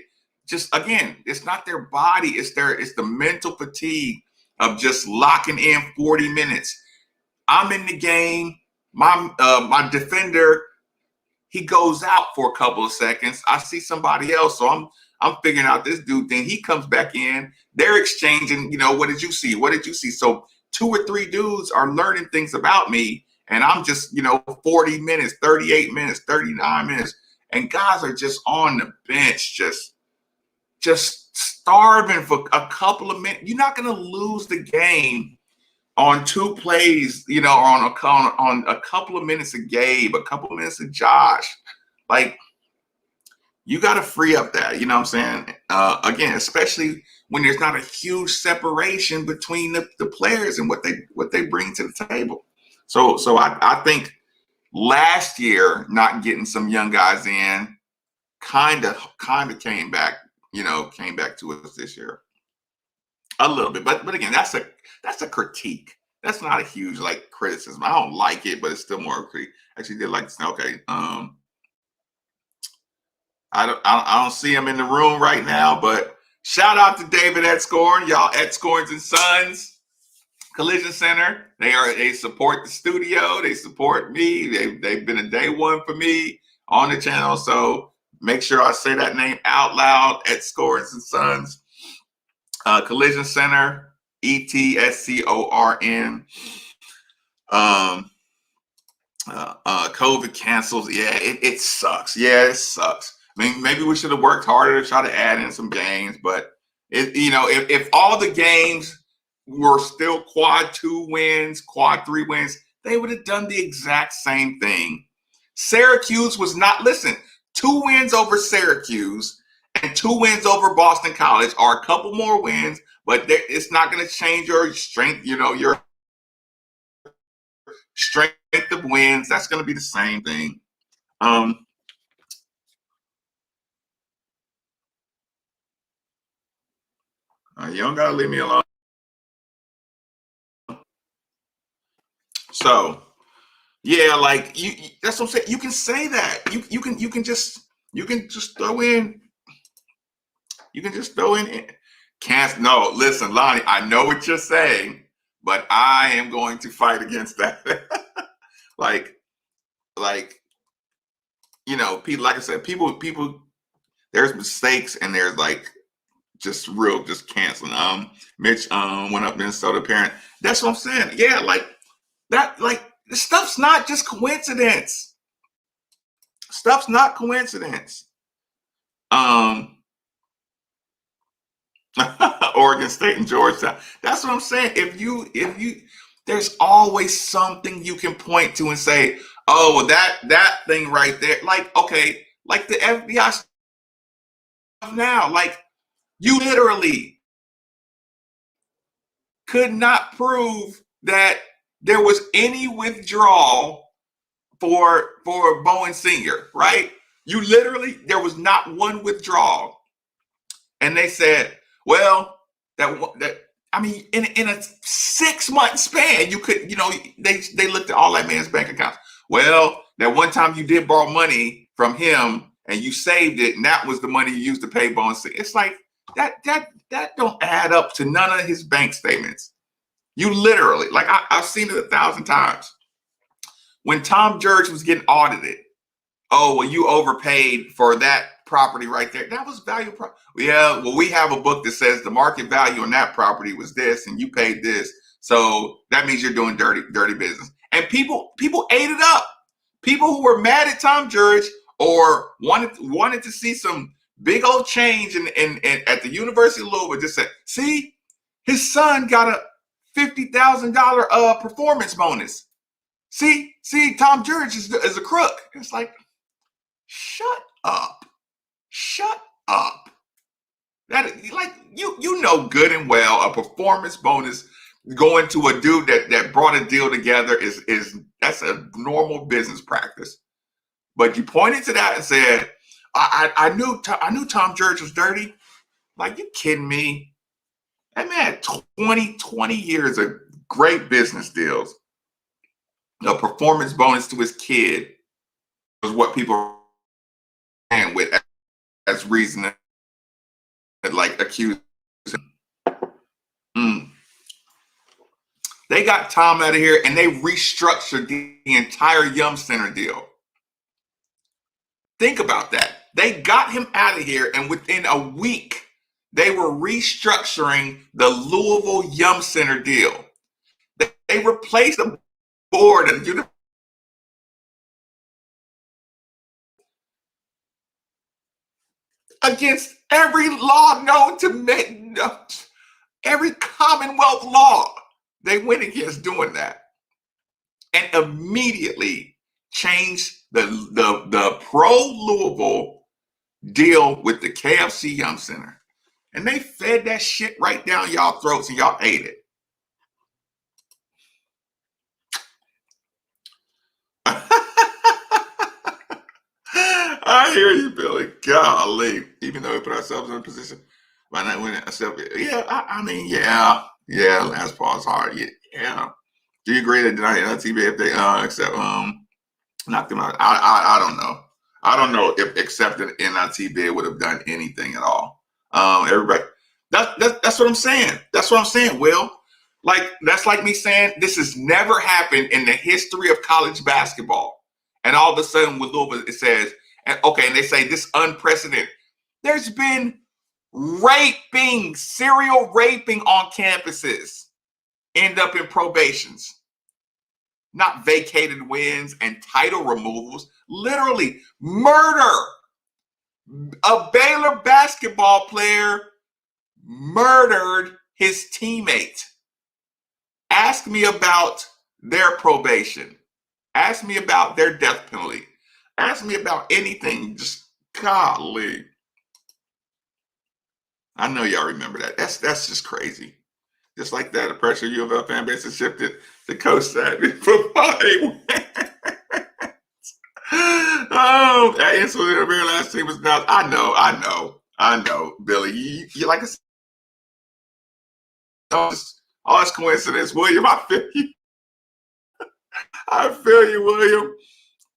S1: Just again, it's not their body, it's the mental fatigue of just locking in 40 minutes. I'm in the game. My defender, he goes out for a couple of seconds. I see somebody else, so I'm figuring out this dude thing. He comes back in. They're exchanging. What did you see? What did you see? So 2 or 3 dudes are learning things about me, and I'm just 40 minutes, 38 minutes, 39 minutes, and guys are just on the bench, just starving for a couple of minutes. You're not going to lose the game on 2 plays, or on a couple of minutes of Gabe, a couple of minutes of Josh. Like, you got to free up that, you know what I'm saying? Again, especially when there's not a huge separation between the players and what they bring to the table. So I think last year not getting some young guys in kind of came back to us this year a little bit. But again, that's a critique. That's not a huge criticism. I don't like it, but it's still more critique. Actually, did like to say, okay. I don't see him in the room right now, but shout out to David Edscorn, y'all, Edscorns and Sons Collision Center. They support the studio. They support me. They've been a day one for me on the channel. So make sure I say that name out loud. Edscorns and Sons Collision Center, ETSCORN. COVID cancels. Yeah, it sucks. Yeah, it sucks. I mean, maybe we should have worked harder to try to add in some games, but if all the games were still quad 2 wins, quad 3 wins, they would have done the exact same thing. Syracuse was not, listen, 2 wins over Syracuse and 2 wins over Boston College are a couple more wins, but it's not going to change your strength, your strength of wins. That's going to be the same thing. You don't gotta leave me alone. So, yeah, that's what I'm saying. You can say that. You can just throw in. You can just throw in. Can't. No, listen, Lonnie. I know what you're saying, but I am going to fight against that. People. Like I said, people. There's mistakes, and there's just canceling. Mitch went up Minnesota parent. That's what I'm saying. Yeah, this stuff's not just coincidence. Stuff's not coincidence. Oregon State and Georgetown. That's what I'm saying. If you there's always something you can point to and say, oh, well, that thing right there. Okay, the FBI stuff now, you literally could not prove that there was any withdrawal for Bowen Sr., right? You literally, there was not one withdrawal. And they said, well, that I mean, in a 6-month span, you could, they looked at all that man's bank accounts. Well, that one time you did borrow money from him and you saved it, and that was the money you used to pay Bowen Sr. It's like that don't add up to none of his bank statements. You literally, I've seen it 1,000 times. When Tom Jurich was getting audited, oh, well, you overpaid for that property right there. That was value. Yeah, well, we have a book that says the market value on that property was this, and you paid this. So that means you're doing dirty business. And people ate it up. People who were mad at Tom Jurich or wanted to see some big old change in at the University of Louisville just said, see, his son got a $50,000 performance bonus. See, Tom Jurich is a crook. It's like, shut up. That you know good and well a performance bonus going to a dude that brought a deal together is that's a normal business practice. But you pointed to that and said, I knew Tom Judge was dirty. Like, you kidding me? That man had 20 years of great business deals. A performance bonus to his kid was what people ran with as reason to like accuse him. They got Tom out of here and they restructured the entire Yum Center deal. Think about that. They got him out of here, and within a week, they were restructuring the Louisville Yum Center deal. They replaced the board and against every law known to men, every Commonwealth law. They went against doing that, and immediately changed the pro Louisville deal with the KFC Yum Center, and they fed that shit right down y'all throats, and y'all ate it. I hear you, Billy. Golly, even though we put ourselves in a position, why not win ourselves? Yeah, I mean, yeah. Last pause hard. Yeah. Do you agree that deny TV if they accept knock them out? I don't know. I don't know if accepting NIT bid would have done anything at all. Everybody, that's what I'm saying. That's what I'm saying, Will. Like, that's like me saying this has never happened in the history of college basketball. And all of a sudden with Louisville, it says, and they say this unprecedented. There's been raping, serial raping on campuses end up in probations. Not vacated wins and title removals. Literally murder. A Baylor basketball player murdered his teammate. Ask me about their probation. Ask me about their death penalty. Ask me about anything. Just golly. I know y'all remember that. That's just crazy. Just like that, the pressure U of L fan base has shifted to coach side for 5 wins. Oh, that incident in the very last team was not. I know, Billy. You like I said, all this coincidence, William. I feel you. I feel you, William.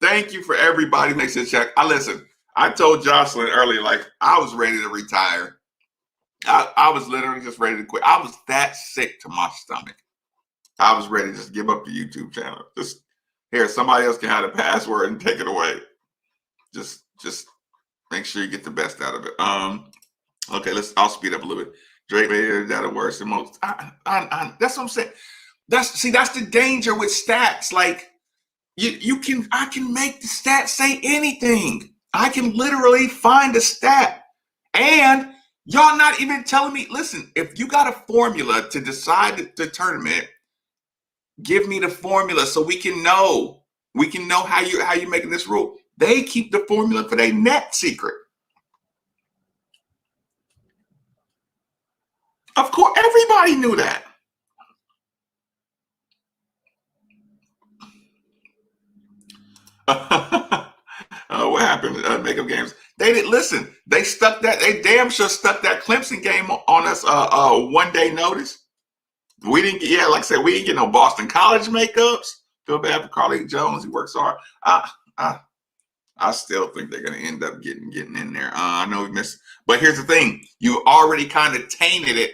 S1: Thank you for everybody who makes a check. I told Jocelyn earlier, like, I was ready to retire. I was literally just ready to quit. I was that sick to my stomach. I was ready to just give up the YouTube channel. Just here, somebody else can have the password and take it away. Just make sure you get the best out of it. Okay, I'll speed up a little bit. Drake made that worse than most. That's what I'm saying. That's the danger with stats. Like, I can make the stat say anything. I can literally find a stat, and y'all not even telling me, listen, if you got a formula to decide the tournament, give me the formula so we can know. We can know how you're making this rule. They keep the formula for their net secret. Of course, everybody knew that. What happened? Makeup games. They didn't listen. They stuck that. They damn sure stuck that Clemson game on us. 1 day notice. We didn't get. Yeah, like I said, we didn't get no Boston College makeups. Feel bad for Carly Jones. He works hard. I still think they're going to end up getting in there. I know we missed, but here's the thing: you already kind of tainted it.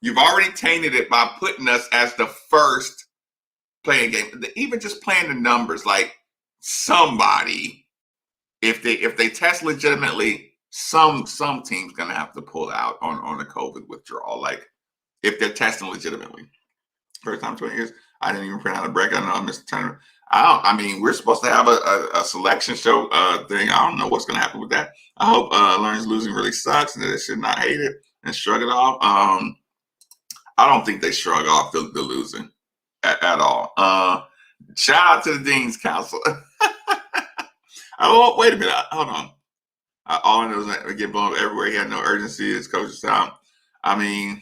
S1: You've already tainted it by putting us as the first playing game. Even just playing the numbers, like somebody, if they test legitimately, some team's going to have to pull out on a COVID withdrawal. Like, if they're testing legitimately. First time in 20 years, I didn't even print out a break. I know I missed the tournament. We're supposed to have a selection show thing. I don't know what's going to happen with that. I hope Learns losing really sucks and that they should not hate it and shrug it off. I don't think they shrug off the losing at all. Shout out to the Dean's Council. Oh, wait a minute. Hold on. All I know is that we get blown up everywhere. He had no urgency. His coach's out. I mean,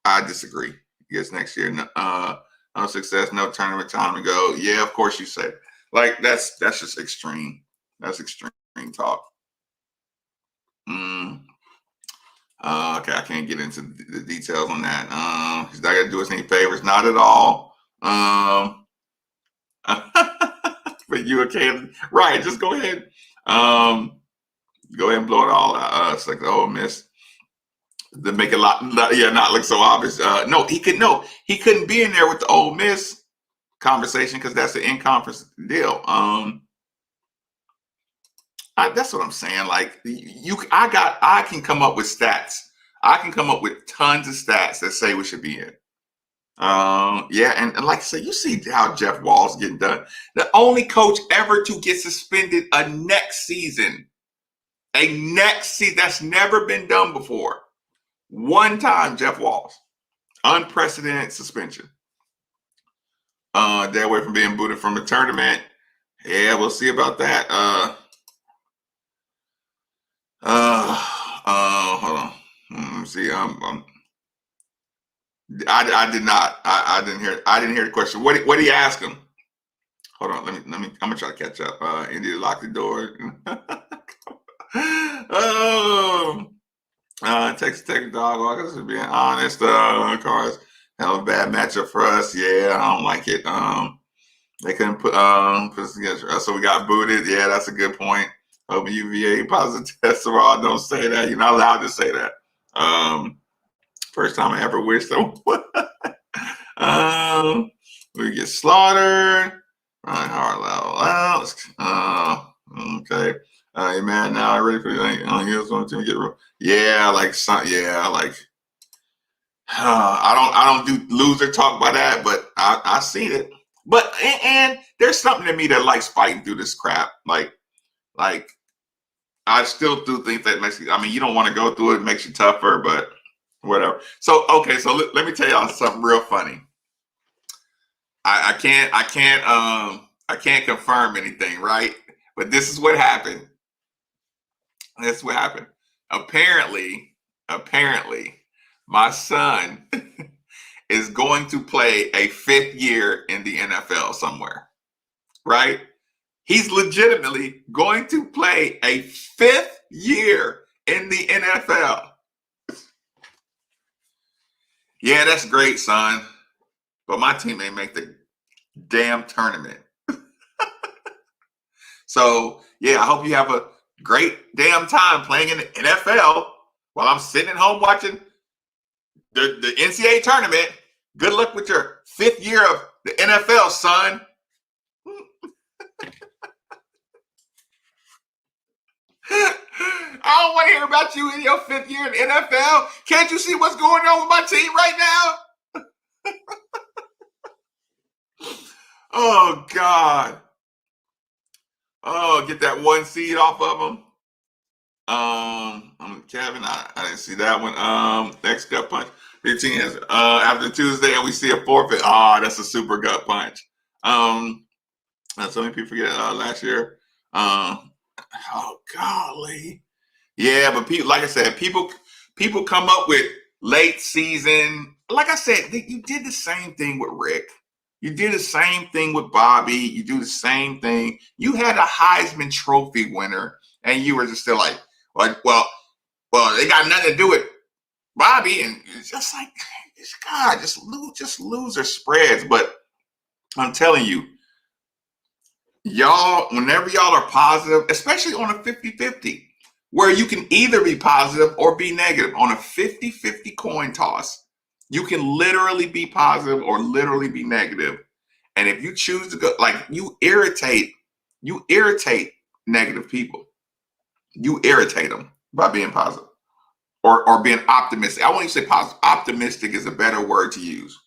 S1: I disagree. gets next year. No success, no tournament time to go. Yeah, of course you say. Like that's just extreme. That's extreme talk. Okay, I can't get into the details on that. He's not gonna do us any favors, not at all. But you okay? Right, just go ahead. Go ahead and blow it all out. It's like the Ole Miss to make it not look so obvious. No, he couldn't be in there with the Ole Miss conversation because that's an in-conference deal. That's what I'm saying. Like I can come up with stats. I can come up with tons of stats that say we should be in. Yeah, and like I said, you see how Jeff Wall's getting done. The only coach ever to get suspended a next season. That's never been done before. One time, Jeff Walls. Unprecedented suspension. That way from being booted from the tournament. Yeah, we'll see about that. Hold on. Let me see. I did not. I didn't hear. I didn't hear the question. What did he ask him? Hold on. Let me. I'm gonna try to catch up. India lock the door. Texas Tech dog walkers are being honest. Cars hell of a bad matchup for us. Yeah, I don't like it. They couldn't put us together. So we got booted. Yeah, that's a good point. Open UVA positive test. Well, don't say that. You're not allowed to say that. First time I ever wished them. We get slaughtered. Right, hard loud. Okay. Hey man, now I ready for the here's one to get real. Yeah, like I don't do loser talk by that, but I seen it. But and there's something in me that likes fighting through this crap. Like I still do think that makes you. I mean, you don't want to go through it. It makes you tougher, but whatever. So okay, so let me tell y'all something real funny. I can't confirm anything, right? But this is what happened. That's what happened. Apparently, my son is going to play a 5th year in the NFL somewhere, right? He's legitimately going to play a 5th year in the NFL. Yeah, that's great, son. But my team ain't make the damn tournament. So, yeah, I hope you have a great damn time playing in the NFL while I'm sitting at home watching the NCAA tournament. Good luck with your 5th year of the NFL, son. I don't want to hear about you in your 5th year in the NFL. Can't you see what's going on with my team right now? Oh, God. Oh, get that 1 seed off of them. Kevin, I didn't see that one. Next gut punch. 15 has after Tuesday, and we see a forfeit. That's a super gut punch. So many people forget last year. Oh golly, yeah, but people, like I said, people come up with late season. Like I said, you did the same thing with Rick. You did the same thing with Bobby. You do the same thing. You had a Heisman Trophy winner, and you were just still like, well, they got nothing to do with Bobby, and it's just like, God, just loser spreads. But I'm telling you, y'all, whenever y'all are positive, especially on a 50-50, where you can either be positive or be negative on a 50-50 coin toss, you can literally be positive or literally be negative. And if you choose to go, like, you irritate negative people. You irritate them by being positive or being optimistic. I won't even say positive. Optimistic is a better word to use.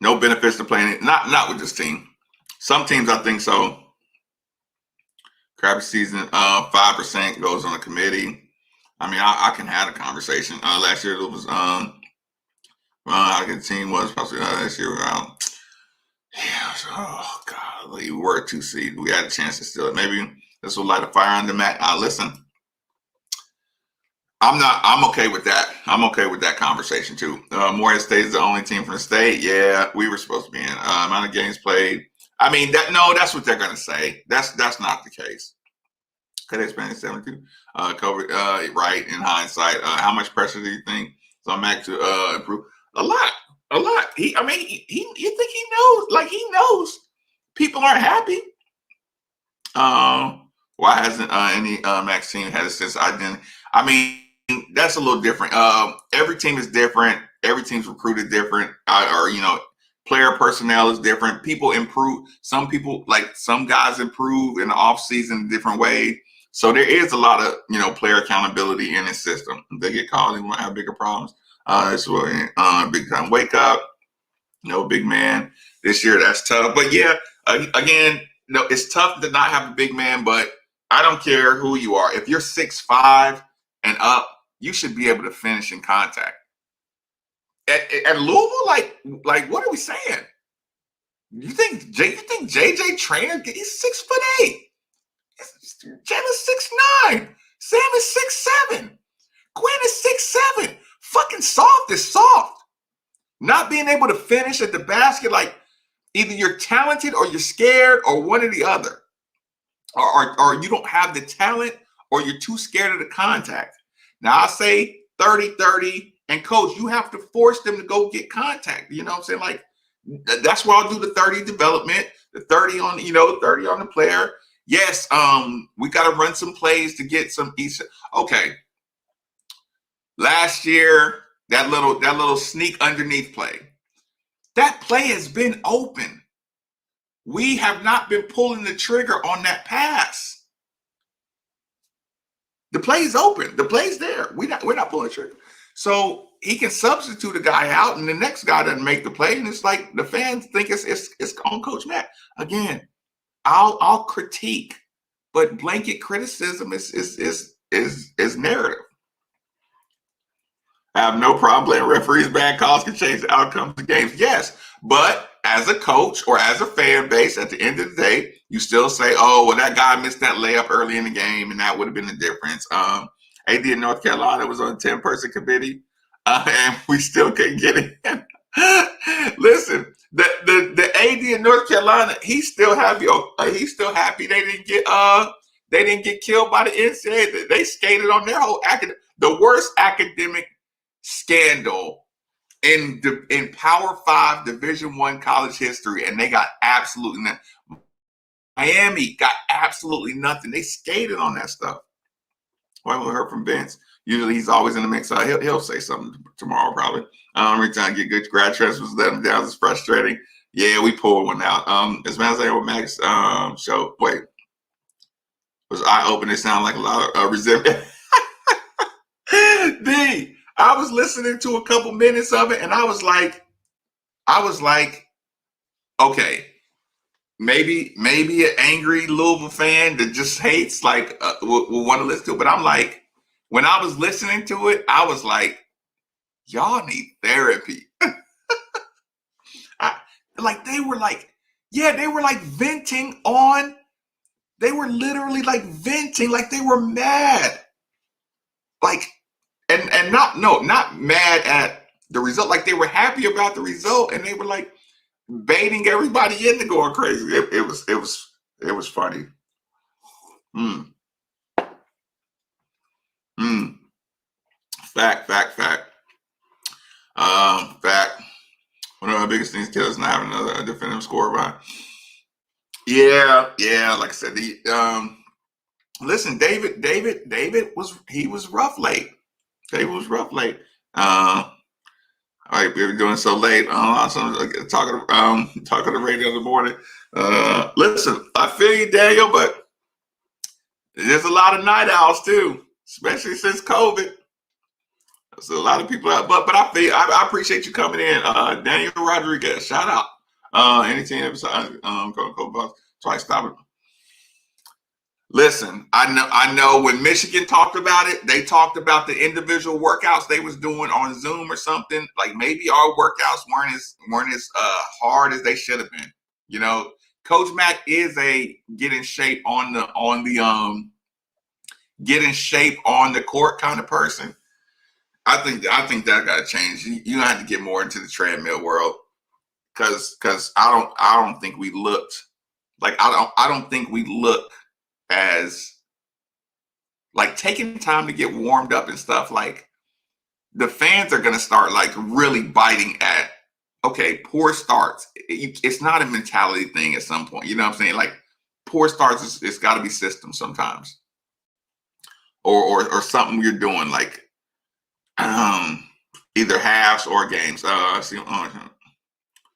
S1: No benefits to playing it. Not with this team. Some teams, I think so. Crappy season. 5% goes on a committee. I mean, I can have a conversation. Last year it was I think the team was possibly last year around. Yeah, oh God, we were 2 seed. We had a chance to steal it. Maybe This will light a fire under Matt. Listen, I'm okay with that. I'm okay with that conversation too. Morehead State is the only team from the state. Yeah, we were supposed to be in. Amount of games played. I mean, that's what they're gonna say. That's not the case. Could they spend 72? COVID, right? In hindsight, how much pressure do you think is on Mac to improve? A lot. You think he knows? Like he knows people aren't happy. Why hasn't any Max team had a sense of identity? I mean, that's a little different. Every team is different. Every team's recruited different. Player personnel is different. People improve. Some people, like some guys, improve in the off season in different ways. So there is a lot of player accountability in the system. If they get called, they might have bigger problems. It's really big time wake up. Big man this year. That's tough. But yeah, again, it's tough to not have a big man. But I don't care who you are. If you're 6'5" and up, you should be able to finish in contact. At Louisville, like what are we saying? You think JJ Trainer? He's 6'8". Jalen's 6'9". Sam is 6'7". Quinn is 6'7". Fucking soft is soft. Not being able to finish at the basket, like either you're talented or you're scared or one or the other. Or you don't have the talent or you're too scared of the contact. Now I say 30-30, and coach, you have to force them to go get contact. You know what I'm saying? Like that's why I'll do the 30 development, the 30 on 30 on the player. Yes, we got to run some plays to get some East. Okay. Last year, that little sneak underneath play. That play has been open. We have not been pulling the trigger on that pass. The play is open. The play's there. We're not pulling the trigger. So he can substitute a guy out, and the next guy doesn't make the play, and it's like the fans think it's on Coach Matt. Again, I'll critique, but blanket criticism is narrative. I have no problem playing referees. Bad calls can change the outcomes of games. Yes, but as a coach or as a fan base, at the end of the day, you still say, "Oh, well, that guy missed that layup early in the game, and that would have been the difference." AD in North Carolina was on a 10-person committee, and we still couldn't get in. Listen, the AD in North Carolina, he's still happy. He's still happy they didn't get killed by the NCAA. They skated on their whole the worst academic scandal in Power 5 Division I college history, and they got absolutely nothing. Miami got absolutely nothing. They skated on that stuff. Well, we heard from Vince. Usually he's always in the mix. He'll say something tomorrow probably. Every time you get good grad transfers, let him down. It's frustrating. Yeah, we pulled one out. As man as I with Max show. Wait, was eye-opening? It sounded like a lot of resentment. I was listening to a couple minutes of it, and I was like, okay, maybe an angry Louisville fan that just hates will want to listen to it. But I'm like, when I was listening to it, I was like, y'all need therapy. They were venting on. They were literally venting, like they were mad. And not mad at the result. Like they were happy about the result, and they were like baiting everybody into going crazy. It was funny. Fact. One of our biggest things kills not having another definitive score by. Yeah. Like I said, listen, David was rough late. David was rough late. All right, we were doing so late. Talking to the radio in the morning. Listen, I feel you, Daniel, but there's a lot of night owls too, especially since COVID. So a lot of people out, but I appreciate you coming in, Daniel Rodriguez. Shout out. Any team episode, twice stop it. Listen, I know when Michigan talked about it, they talked about the individual workouts they was doing on Zoom or something. Like maybe our workouts weren't as hard as they should have been. Coach Mack is a get in shape on the get in shape on the court kind of person. I think that got to change. You have to get more into the treadmill world because I don't think we looked like I don't think we look as like taking time to get warmed up and stuff. Like the fans are gonna start like really biting at okay, poor starts. It's not a mentality thing at some point. You know what I'm saying? Like poor starts, it's got to be system sometimes, or something you're doing like either halves or games. See,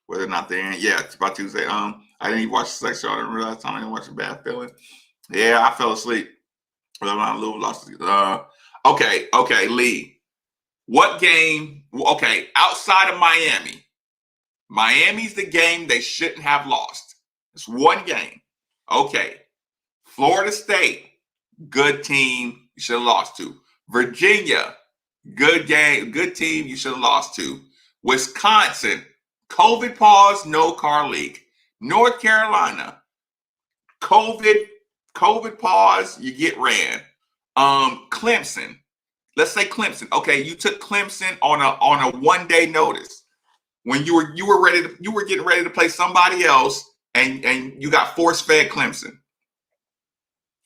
S1: whether or not they're in. Yeah, it's about Tuesday. I didn't even watch the section. I didn't realize time I didn't watch a bad feeling. Yeah, I fell asleep. Louisville lost. Okay, Lee. What game? Okay, outside of Miami. Miami's the game they shouldn't have lost. It's one game. Okay. Florida State, good team, you should have lost to. Virginia, good game, good team, you should have lost to. Wisconsin, COVID pause, no car leak. North Carolina, COVID pause, you get ran. Clemson, let's say Clemson. Okay, you took Clemson on a 1 day notice. When you were getting ready to play somebody else, and you got force fed Clemson.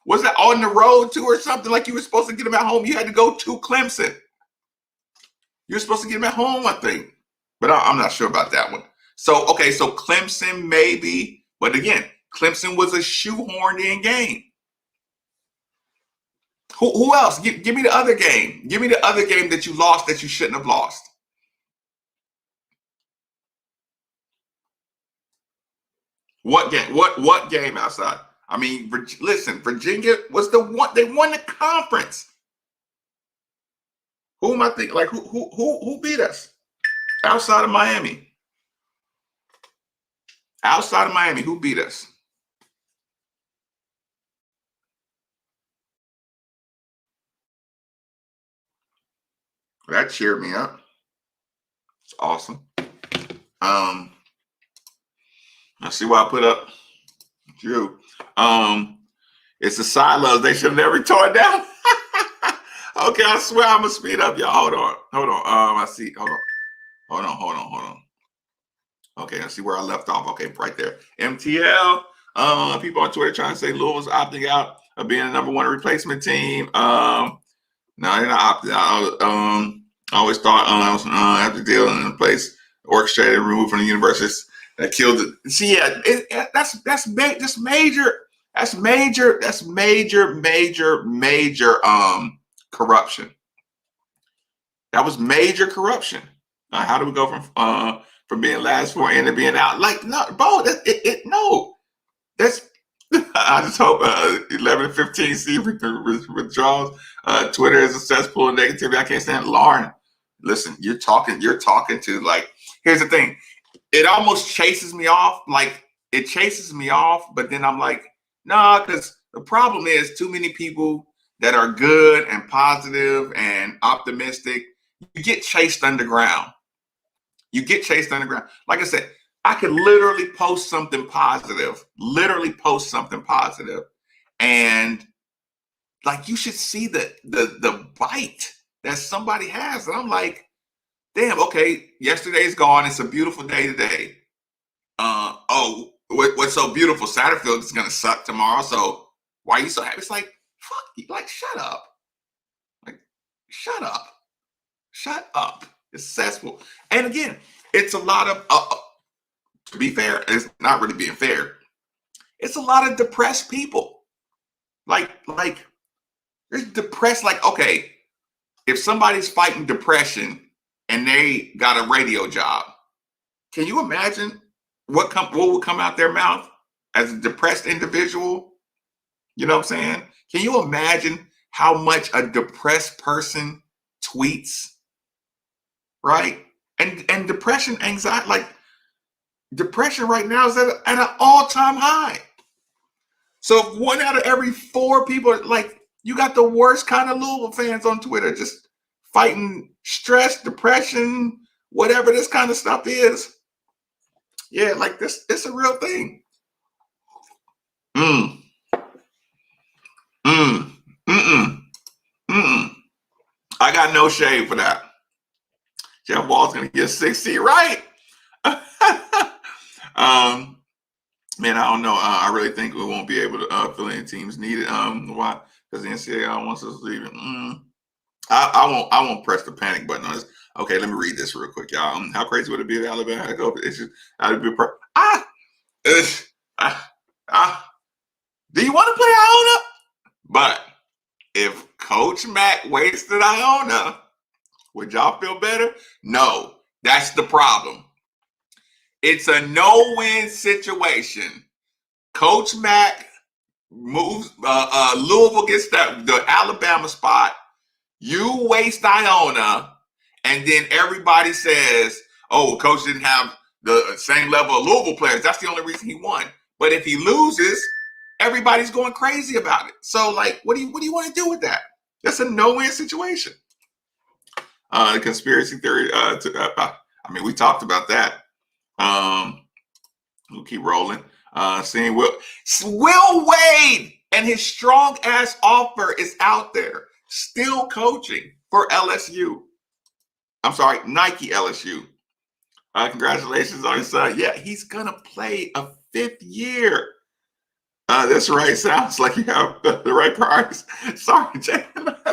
S1: Was that on the road too, or something? Like you were supposed to get them at home? You had to go to Clemson. You were supposed to get them at home, I think, but I'm not sure about that one. So okay, so Clemson maybe, but again, Clemson was a shoehorned in game. Who else? Give me the other game. Give me the other game that you lost that you shouldn't have lost. What game? What game outside? I mean, listen, Virginia was the one. They won the conference. Who am I thinking? Like who beat us outside of Miami? Outside of Miami, who beat us? That cheered me up. It's awesome. I see why I put up Drew. It's the silos. They should have never torn down. Okay, I swear I'm gonna speed up, y'all. Hold on. I see. Hold on. Okay, I see where I left off. Okay, right there. MTL. People on Twitter trying to say Louisville's opting out of being a number one replacement team. No, they're not opting out. I always thought after dealing in place, orchestrated and removed from the universities that killed it. See, yeah, that's major. That's major corruption. That was major corruption. How do we go from being last four in to being out? Like, no, bro, no. That's I just hope 11 to 15 see withdrawals. Twitter is a cesspool of negativity. I can't stand Lauren. Listen, you're talking to like, here's the thing. It almost chases me off. Like it chases me off, but then I'm like, nah, because the problem is too many people that are good and positive and optimistic, you get chased underground. Like I said, I could literally post something positive, and like you should see the bite that somebody has. And I'm like, damn, okay, yesterday's gone. It's a beautiful day today. What's so beautiful? Satterfield is gonna suck tomorrow. So why are you so happy? It's like, fuck you, like shut up. Like, shut up. It's cesspool. And again, it's a lot of to be fair, it's not really being fair. It's a lot of depressed people. Like there's depressed, like, okay, if somebody's fighting depression and they got a radio job, can you imagine what would come out their mouth as a depressed individual? You know what I'm saying? Can you imagine how much a depressed person tweets? Right? And depression, anxiety, like depression right now is at an all-time high. So if 1 out of every 4 people, like, you got the worst kind of Louisville fans on Twitter, just fighting stress, depression, whatever this kind of stuff is. Yeah, like this, it's a real thing. Mm, mm, mm, mm. I got no shade for that. Jeff Wall's gonna get 60, right? um, man, I don't know. I really think we won't be able to fill any teams needed. Why? Because the NCAA wants us to leave it. I won't press the panic button on this. Okay, let me read this real quick, y'all. How crazy would it be if Alabama had to go? It's just I'd be ah, ah. Do you want to play Iona? But if Coach Mack wasted Iona, would y'all feel better? No, that's the problem. It's a no-win situation. Coach Mack moves. Louisville gets the Alabama spot. You waste Iona, and then everybody says, "Oh, coach didn't have the same level of Louisville players. That's the only reason he won." But if he loses, everybody's going crazy about it. So, like, what do you want to do with that? That's a no-win situation. The conspiracy theory. I mean, we talked about that. We'll keep rolling. Seeing Will Wade and his strong ass offer is out there, still coaching for LSU. I'm sorry, Nike LSU. Congratulations on his son. Yeah, he's gonna play a 5th year. That's right. Sounds like you have the right priorities. Sorry, Jay.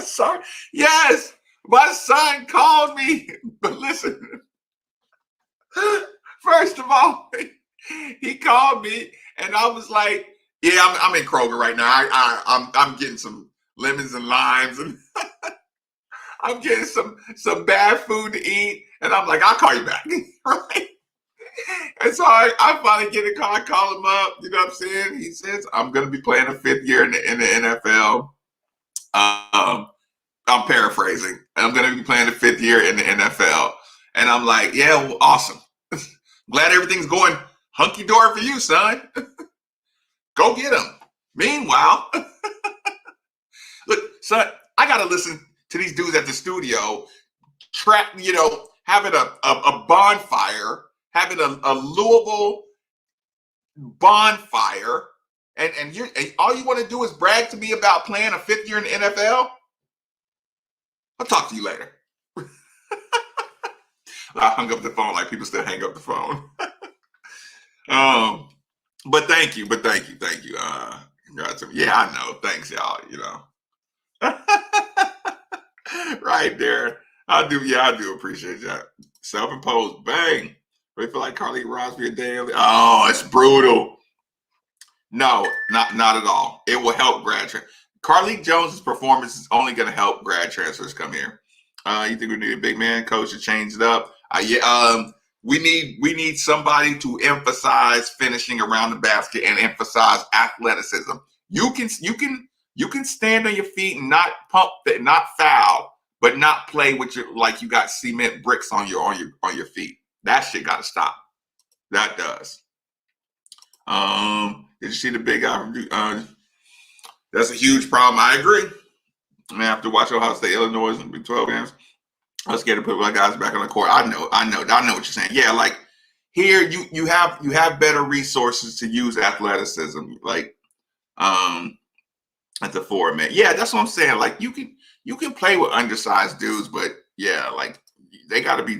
S1: Sorry. Yes, my son called me. But listen, first of all, he called me, and I was like, "Yeah, I'm in Kroger right now. I'm getting some lemons and limes, and I'm getting some bad food to eat." And I'm like, "I'll call you back." Right? And so I finally get a call. I call him up. You know what I'm saying? He says, "I'm going to be playing a 5th year in the NFL." I'm paraphrasing. I'm going to be playing the 5th year in the NFL. And I'm like, "Yeah, well, awesome. Glad everything's going hunky-dory for you, son. Go get him." Meanwhile, look, son, I got to listen to these dudes at the studio, having a bonfire, having a Louisville bonfire, and all you want to do is brag to me about playing a 5th year in the NFL. I'll talk to you later. I hung up the phone like people still hang up the phone. But thank you. Congrats. Yeah, I know. Thanks, y'all. Right there. I do appreciate that. Self-imposed. Bang. They feel like Carly Rosby daily. Oh, it's brutal. No, not at all. It will help grad transfer. Carleek Jones's performance is only going to help grad transfers come here. You think we need a big man coach to change it up? We need somebody to emphasize finishing around the basket and emphasize athleticism. You can stand on your feet and not pump it, not foul, but not play with like you got cement bricks on your feet. That shit got to stop. That does. Did you see the big guy? That's a huge problem. I agree. I mean, after watching Ohio State, Illinois in Big 12 games, I was scared to put my guys back on the court. I know what you're saying. Yeah, like here you have better resources to use athleticism, like at the 4, man. Yeah, that's what I'm saying. Like you can play with undersized dudes, but yeah, like they got to be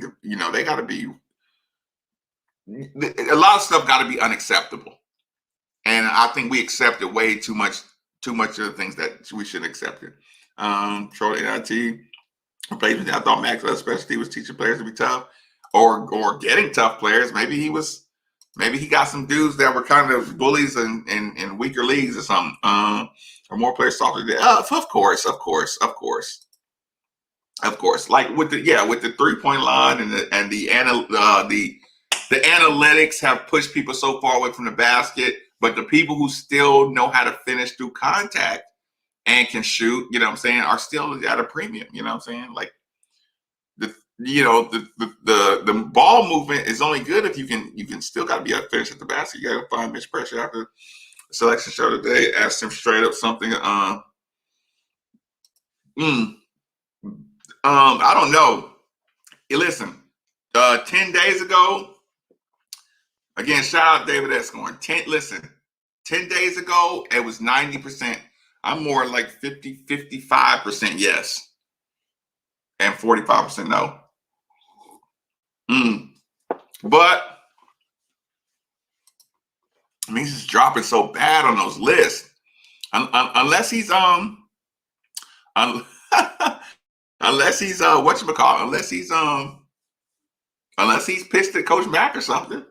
S1: a lot of stuff got to be unacceptable. And I think we accepted way too much of the things that we shouldn't accept it. Troy NIT replacement. I thought Maxwell's specialty was teaching players to be tough or getting tough players. Maybe he got some dudes that were kind of bullies in weaker leagues or something. Or more players softer than of course. Like with the 3-point line and the analytics have pushed people so far away from the basket. But the people who still know how to finish through contact and can shoot, you know what I'm saying, are still at a premium. You know what I'm saying? Like the ball movement is only good if you can still got to be able to finish at the basket. You got to find bench pressure. After the selection show today, asked him straight up something. I don't know. Hey, listen, 10 days ago. Again, shout out David Escorn. Listen, 10 days ago, it was 90%. I'm more like 50, 55% yes. And 45% no. But I mean, he's just dropping so bad on those lists. Unless he's unless he's whatchamacallit, unless he's pissed at Coach Mack or something.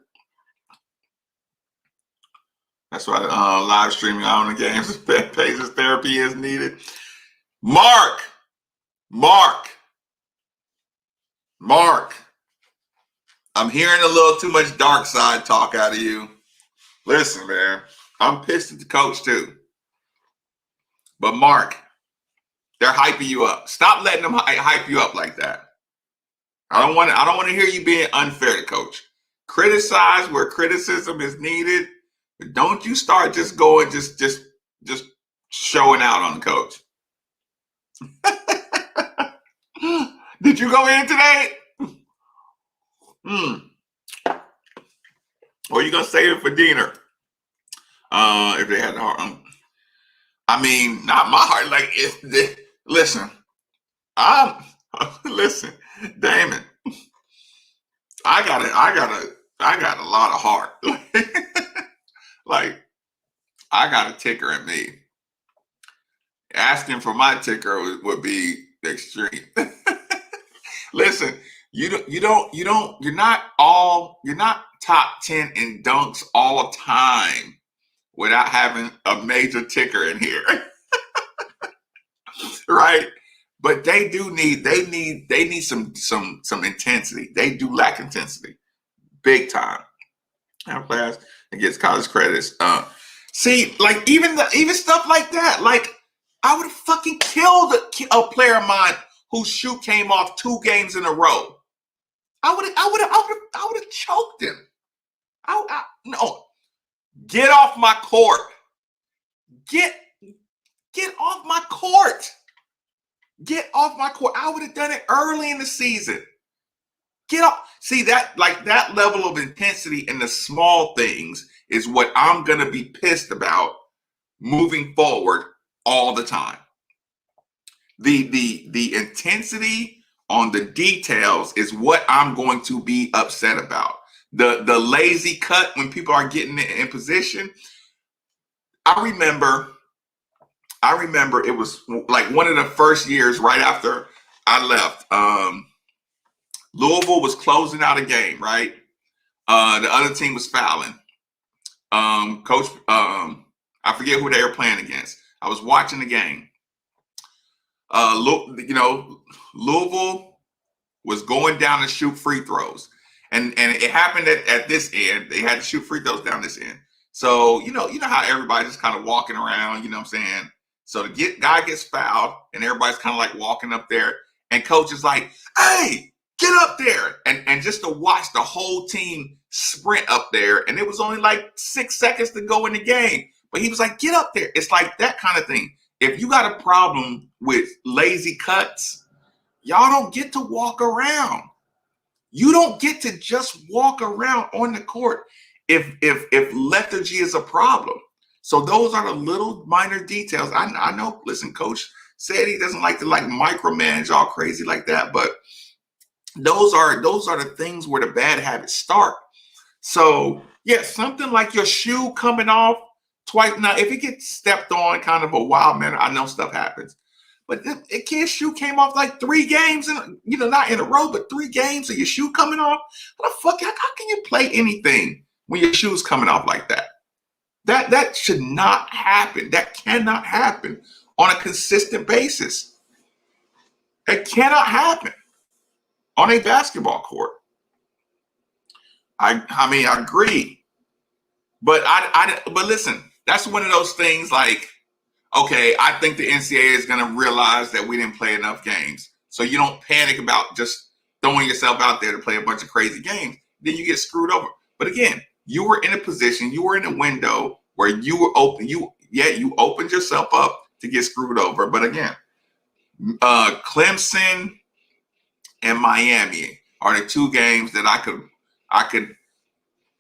S1: That's why live streaming on the games pays his therapy is needed. Mark. I'm hearing a little too much dark side talk out of you. Listen, man, I'm pissed at the coach too. But Mark, they're hyping you up. Stop letting them hype you up like that. I don't want to hear you being unfair to coach. Criticize where criticism is needed, but don't you start just going just showing out on the coach. Did you go in today? Or are you gonna save it for dinner? If they had the heart. I mean, not my heart. Like, listen, listen, Damon. I got a lot of heart. Like, I got a ticker in me. Asking for my ticker would be extreme. Listen, you're not top 10 in dunks all time without having a major ticker in here. Right? But they need some intensity. They do lack intensity. Big time. Our class and gets college credits. See, like even stuff like that. Like, I would have fucking killed a player of mine whose shoe came off 2 games in a row. I would have choked him. No. Get off my court. Get off my court. Get off my court. I would have done it early in the season. Get off. See, that level of intensity in the small things is what I'm going to be pissed about moving forward all the time. The intensity on the details is what I'm going to be upset about. The lazy cut when people are getting in position. I remember it was like one of the first years right after I left. Louisville was closing out a game, right? The other team was fouling. Coach, I forget who they were playing against. I was watching the game. Louisville was going down to shoot free throws. And it happened at this end. They had to shoot free throws down this end. So, you know how everybody's just kind of walking around, you know what I'm saying? So the guy gets fouled and everybody's kind of like walking up there. And coach is like, hey, get up there. And just to watch the whole team sprint up there. And it was only like 6 seconds to go in the game. But he was like, get up there. It's like that kind of thing. If you got a problem with lazy cuts, y'all don't get to walk around. You don't get to just walk around on the court if lethargy is a problem. So those are the little minor details. I know, listen, coach said he doesn't like to micromanage all crazy like that, but those are the things where the bad habits start. So yeah, something like your shoe coming off twice. Now, if it gets stepped on kind of a wild manner, I know stuff happens. But a kid's shoe came off like 3 games, and not in a row, but 3 games of your shoe coming off. What the fuck? How can you play anything when your shoe's coming off like that? That should not happen. That cannot happen on a consistent basis. It cannot happen on a basketball court. I mean, I agree, but but listen, that's one of those things like, okay, I think the NCAA is going to realize that we didn't play enough games. So you don't panic about just throwing yourself out there to play a bunch of crazy games. Then you get screwed over. But again, you were in a position, you were in a window where you were open. You opened yourself up to get screwed over. But again, Clemson and Miami are the 2 games that I could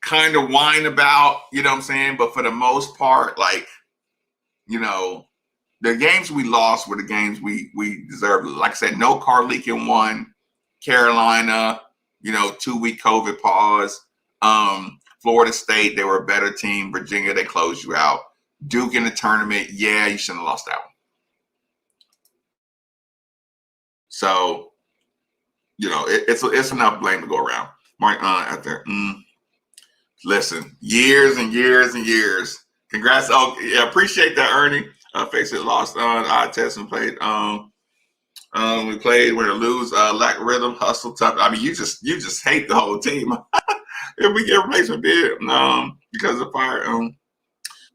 S1: kind of whine about, you know what I'm saying? But for the most part, like, you know, the games we lost were the games we deserved. Like I said, no Carleton in one. Carolina, 2-week COVID pause. Florida State, they were a better team. Virginia, they closed you out. Duke in the tournament, yeah, you shouldn't have lost that one. So, it's enough blame to go around. Mark out there. Listen, years and years and years. Congrats. Oh, yeah, appreciate that, Ernie. Face it, lost on eye test and played. We played win or lose, lack of rhythm, hustle, tough. I mean, you just hate the whole team. If we get replacement bid, because of fire.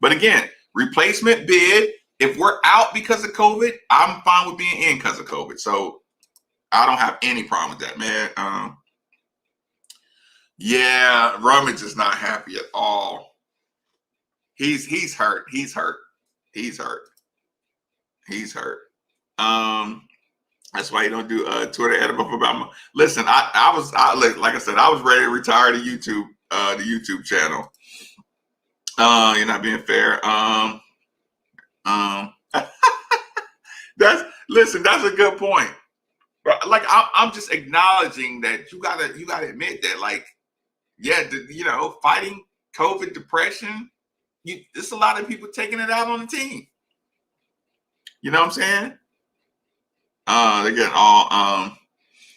S1: But again, replacement bid. If we're out because of COVID, I'm fine with being in because of COVID. So I don't have any problem with that, man. Yeah, Rummage is not happy at all. He's hurt. He's hurt. He's hurt. He's hurt. That's why you don't do Twitter edit up about my. Listen, I was like I said, I was ready to retire the YouTube channel. You're not being fair. That's a good point. Like I'm just acknowledging that you gotta admit that, like, yeah, fighting COVID depression, there's a lot of people taking it out on the team. You know what I'm saying? They're getting all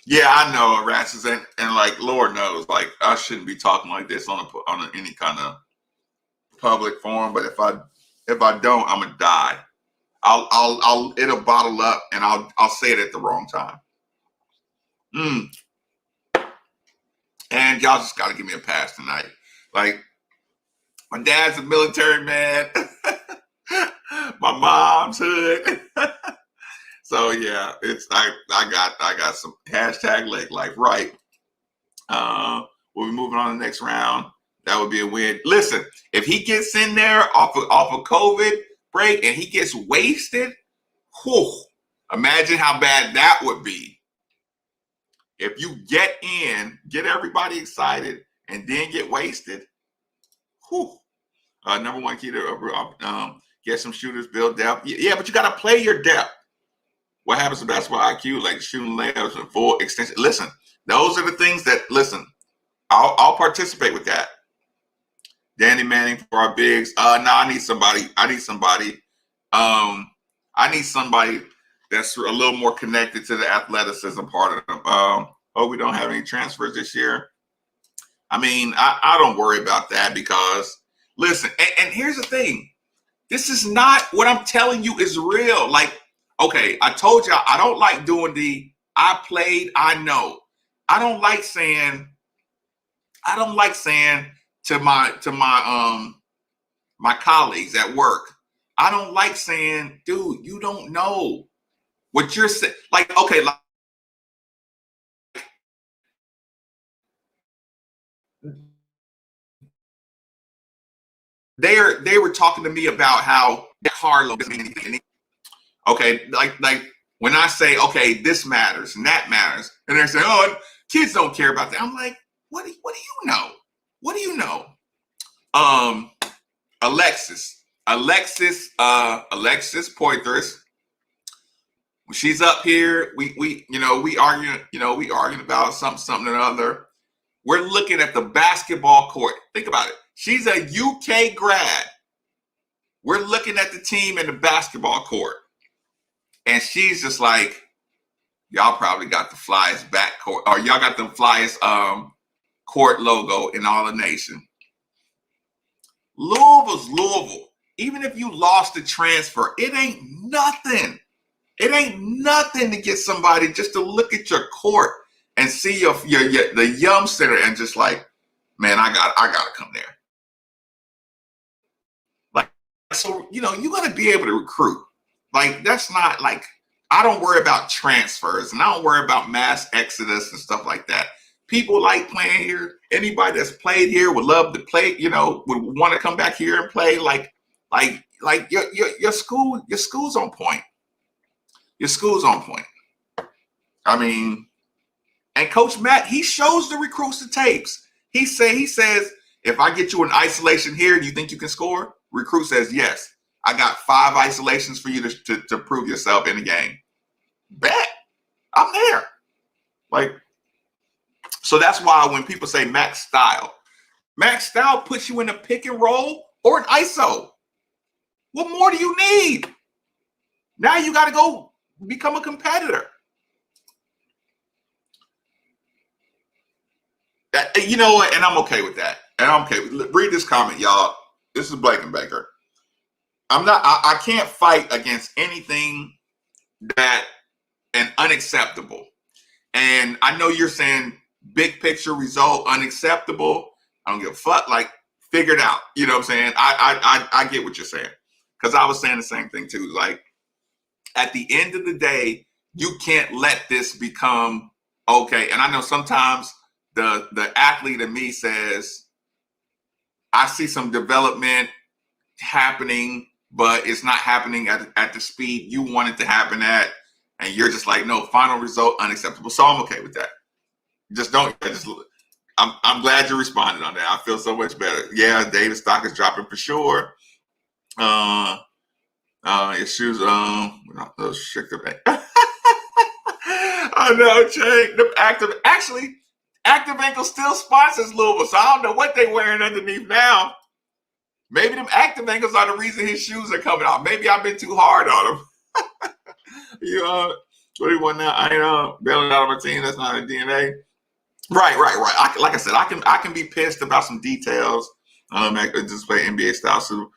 S1: yeah, I know, Erasmus, and like, Lord knows, like, I shouldn't be talking like this on any kind of public forum, but if I don't, I'm gonna die. It'll bottle up, and I'll say it at the wrong time. And y'all just got to give me a pass tonight. Like, my dad's a military man. My mom's hood. So yeah, it's I got some hashtag leg life, right? We'll be moving on to the next round. That would be a win. Listen, if he gets in there off of COVID break and he gets wasted, whew, imagine how bad that would be. If you get in, get everybody excited, and then get wasted, whew. Number one key to get some shooters, build depth. Yeah, but you got to play your depth. What happens to basketball IQ, like shooting layups and full extension? Listen, those are the things that, listen, I'll participate with that. Danny Manning for our bigs. No, I need somebody. I need somebody that's a little more connected to the athleticism part of them. We don't have any transfers this year. I mean, I don't worry about that because, listen, and here's the thing. This is not what I'm telling you is real. Like, okay, I told y'all I don't like doing I played, I know. I don't like saying to my colleagues at work, I don't like saying, dude, you don't know what you're saying. Like, okay, like, they were talking to me about how Carlo doesn't mean anything. Okay, like when I say, okay, this matters and that matters, and they're saying, oh, kids don't care about that. I'm like, what do you know? What do you know? Alexis Poitras. When she's up here, we arguing about something or other. We're looking at the basketball court. Think about it. She's a UK grad. We're looking at the team in the basketball court. And she's just like, y'all probably got the flyest backcourt, or y'all got the flyest court logo in all the nation. Louisville's Louisville. Even if you lost the transfer, it ain't nothing. It ain't nothing to get somebody just to look at your court and see the Yum Center and just like, man, I gotta come there. Like, so you're gonna be able to recruit. Like, that's not like, I don't worry about transfers and I don't worry about mass exodus and stuff like that. People like playing here. Anybody that's played here would love to play, would want to come back here and play. Like your school's on point. Your school's on point. I mean, and Coach Matt, he shows the recruits the tapes. He says, If I get you an isolation here, do you think you can score? Recruit says, yes. I got 5 isolations for you to prove yourself in the game. Bet. I'm there. Like, so that's why when people say max style puts you in a pick and roll or an ISO. What more do you need? Now you got to go become a competitor. You know what? And I'm okay with that. And I'm okay. Read this comment, y'all. This is Blankenbaker. I can't fight against anything that and unacceptable. And I know you're saying big picture result unacceptable. I don't give a fuck. Like, figure it out. You know what I'm saying? I get what you're saying. Because I was saying the same thing too. Like, at the end of the day, you can't let this become okay. And I know sometimes the athlete in me says, I see some development happening, but it's not happening at the speed you want it to happen at. And you're just like, no, final result unacceptable. So I'm okay with that. I'm glad you responded on that. I feel so much better. Yeah, David stock is dropping for sure. Issues, I know, Jake. Active Ankle still sponsors Louisville, so I don't know what they're wearing underneath now. Maybe them Active Ankles are the reason his shoes are coming out. Maybe I've been too hard on him. What do you want now? I ain't bailing out of my team. That's not a DNA. Right. Like I said, I can be pissed about some details. Just play NBA style. So,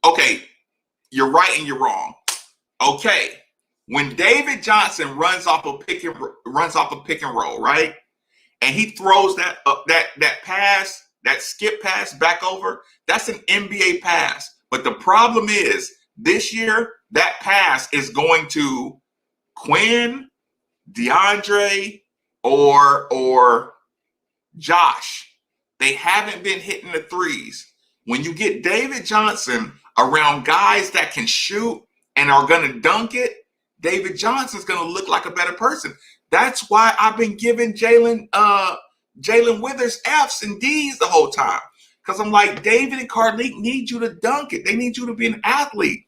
S1: okay, you're right and you're wrong. Okay, when David Johnson runs off a pick and roll, right, and he throws that pass, that skip pass back over, that's an NBA pass. But the problem is this year that pass is going to Quinn, DeAndre, or Josh. They haven't been hitting the threes. When you get David Johnson around guys that can shoot and are going to dunk it, David Johnson's going to look like a better person. That's why I've been giving Jalen Withers F's and D's the whole time. Because I'm like, David and Carlik need you to dunk it. They need you to be an athlete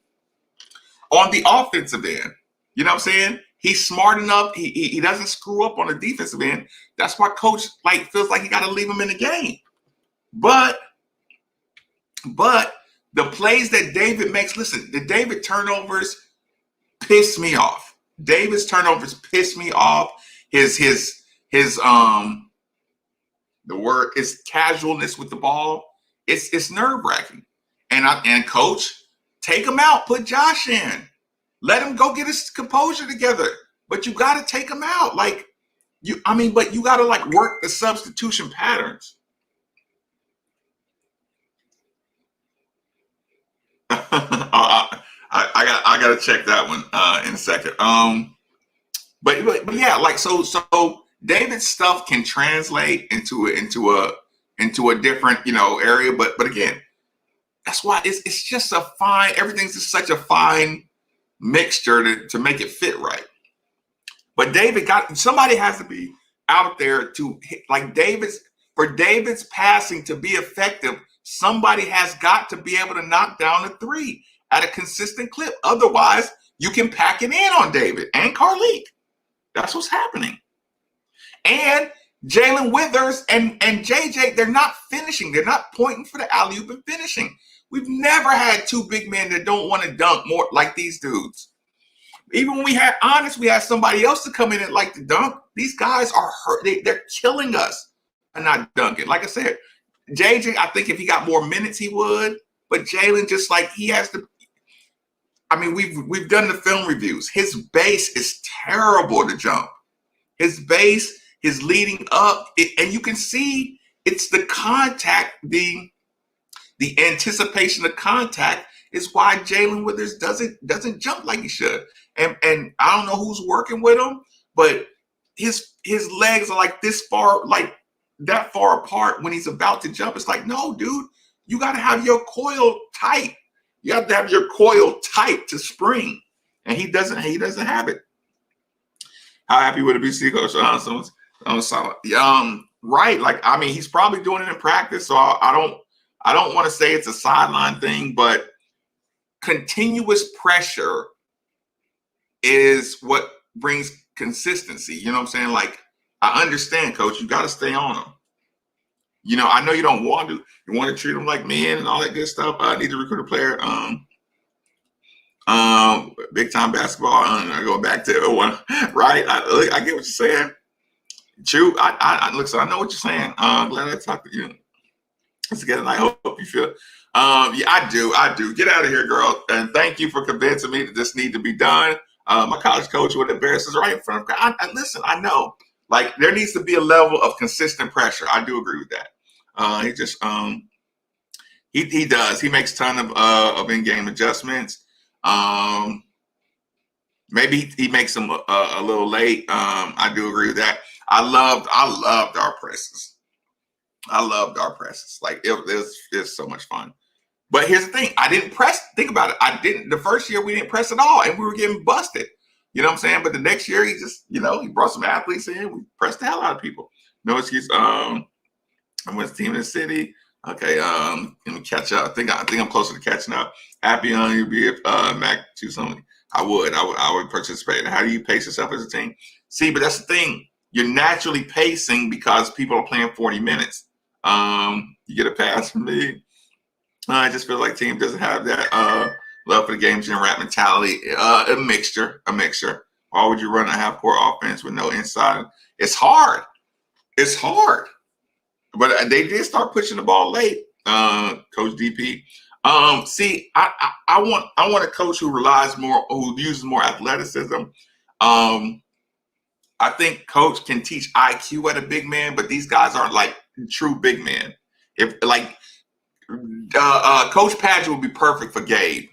S1: on the offensive end. You know what I'm saying? He's smart enough. He doesn't screw up on the defensive end. That's why coach feels like he got to leave him in the game. But the plays that David makes, listen, the David turnovers piss me off. David's turnovers piss me off. His the word is casualness with the ball. It's nerve-wracking. And coach, take him out, put Josh in. Let him go get his composure together. But you got to take him out. But you got to work the substitution patterns. I got to check that one in a second. But yeah, so David's stuff can translate into a different area. But again, that's why it's just everything's just such a fine mixture to make it fit right. But somebody has to be out there to hit, for David's passing to be effective. Somebody has got to be able to knock down a three at a consistent clip. Otherwise, you can pack it in on David and Carlik. That's what's happening. And Jalen Withers and JJ, they're not finishing. They're not pointing for the alley-oop and finishing. We've never had two big men that don't want to dunk more like these dudes. Even when we had somebody else to come in and like to dunk. These guys are hurt. They're killing us and not dunking. Like I said, JJ, I think if he got more minutes, he would. But Jalen, he has to. I mean, we've done the film reviews. His base is terrible to jump. His base, his leading up, and you can see it's the contact, the anticipation of contact is why Jalen Withers doesn't jump like he should. And I don't know who's working with him, but his legs are this far, that far apart when he's about to jump. It's no, dude, you got to have your coil tight. You have to have your coil tight to spring, and he doesn't have it. How happy would it be to see Coach solid. Right. Like, I mean, he's probably doing it in practice. So I don't want to say it's a sideline thing, but continuous pressure is what brings consistency. You know what I'm saying? Like, I understand, coach, you got to stay on them. You know, I know you don't want to. You want to treat them like men and all that good stuff. I need to recruit a player. Big time basketball. I go back to one, right? I get what you're saying. True. Listen, I know what you're saying. Glad I talked to you. Let's get it. I hope you feel. Yeah, I do. Get out of here, girl. And thank you for convincing me that this need to be done. My college coach would embarrass us right in front of. Listen, I know. Like, there needs to be a level of consistent pressure. I do agree with that. He just he does. He makes a ton of in-game adjustments. Maybe he makes them a little late. I do agree with that. I loved our presses. I loved our presses. Like, it's so much fun. But here's the thing. I didn't press. Think about it. I didn't. The first year we didn't press at all, and we were getting busted. You know what I'm saying? But the next year he just, he brought some athletes in. We pressed the hell out of people. No excuse. I'm with the team in the city. Okay. Let me catch up. I think I'm closer to catching up. Happy on you be Mac to something. I would participate. How do you pace yourself as a team? See, but that's the thing. You're naturally pacing because people are playing 40 minutes. You get a pass from me. I just feel like team doesn't have that love for the game, gym rat mentality. A mixture. Why would you run a half-court offense with no inside? It's hard. But they did start pushing the ball late, Coach DP. See, I want a coach who relies more, who uses more athleticism. I think coach can teach IQ at a big man, but these guys aren't like true big men. If like Coach Padgett would be perfect for Gabe,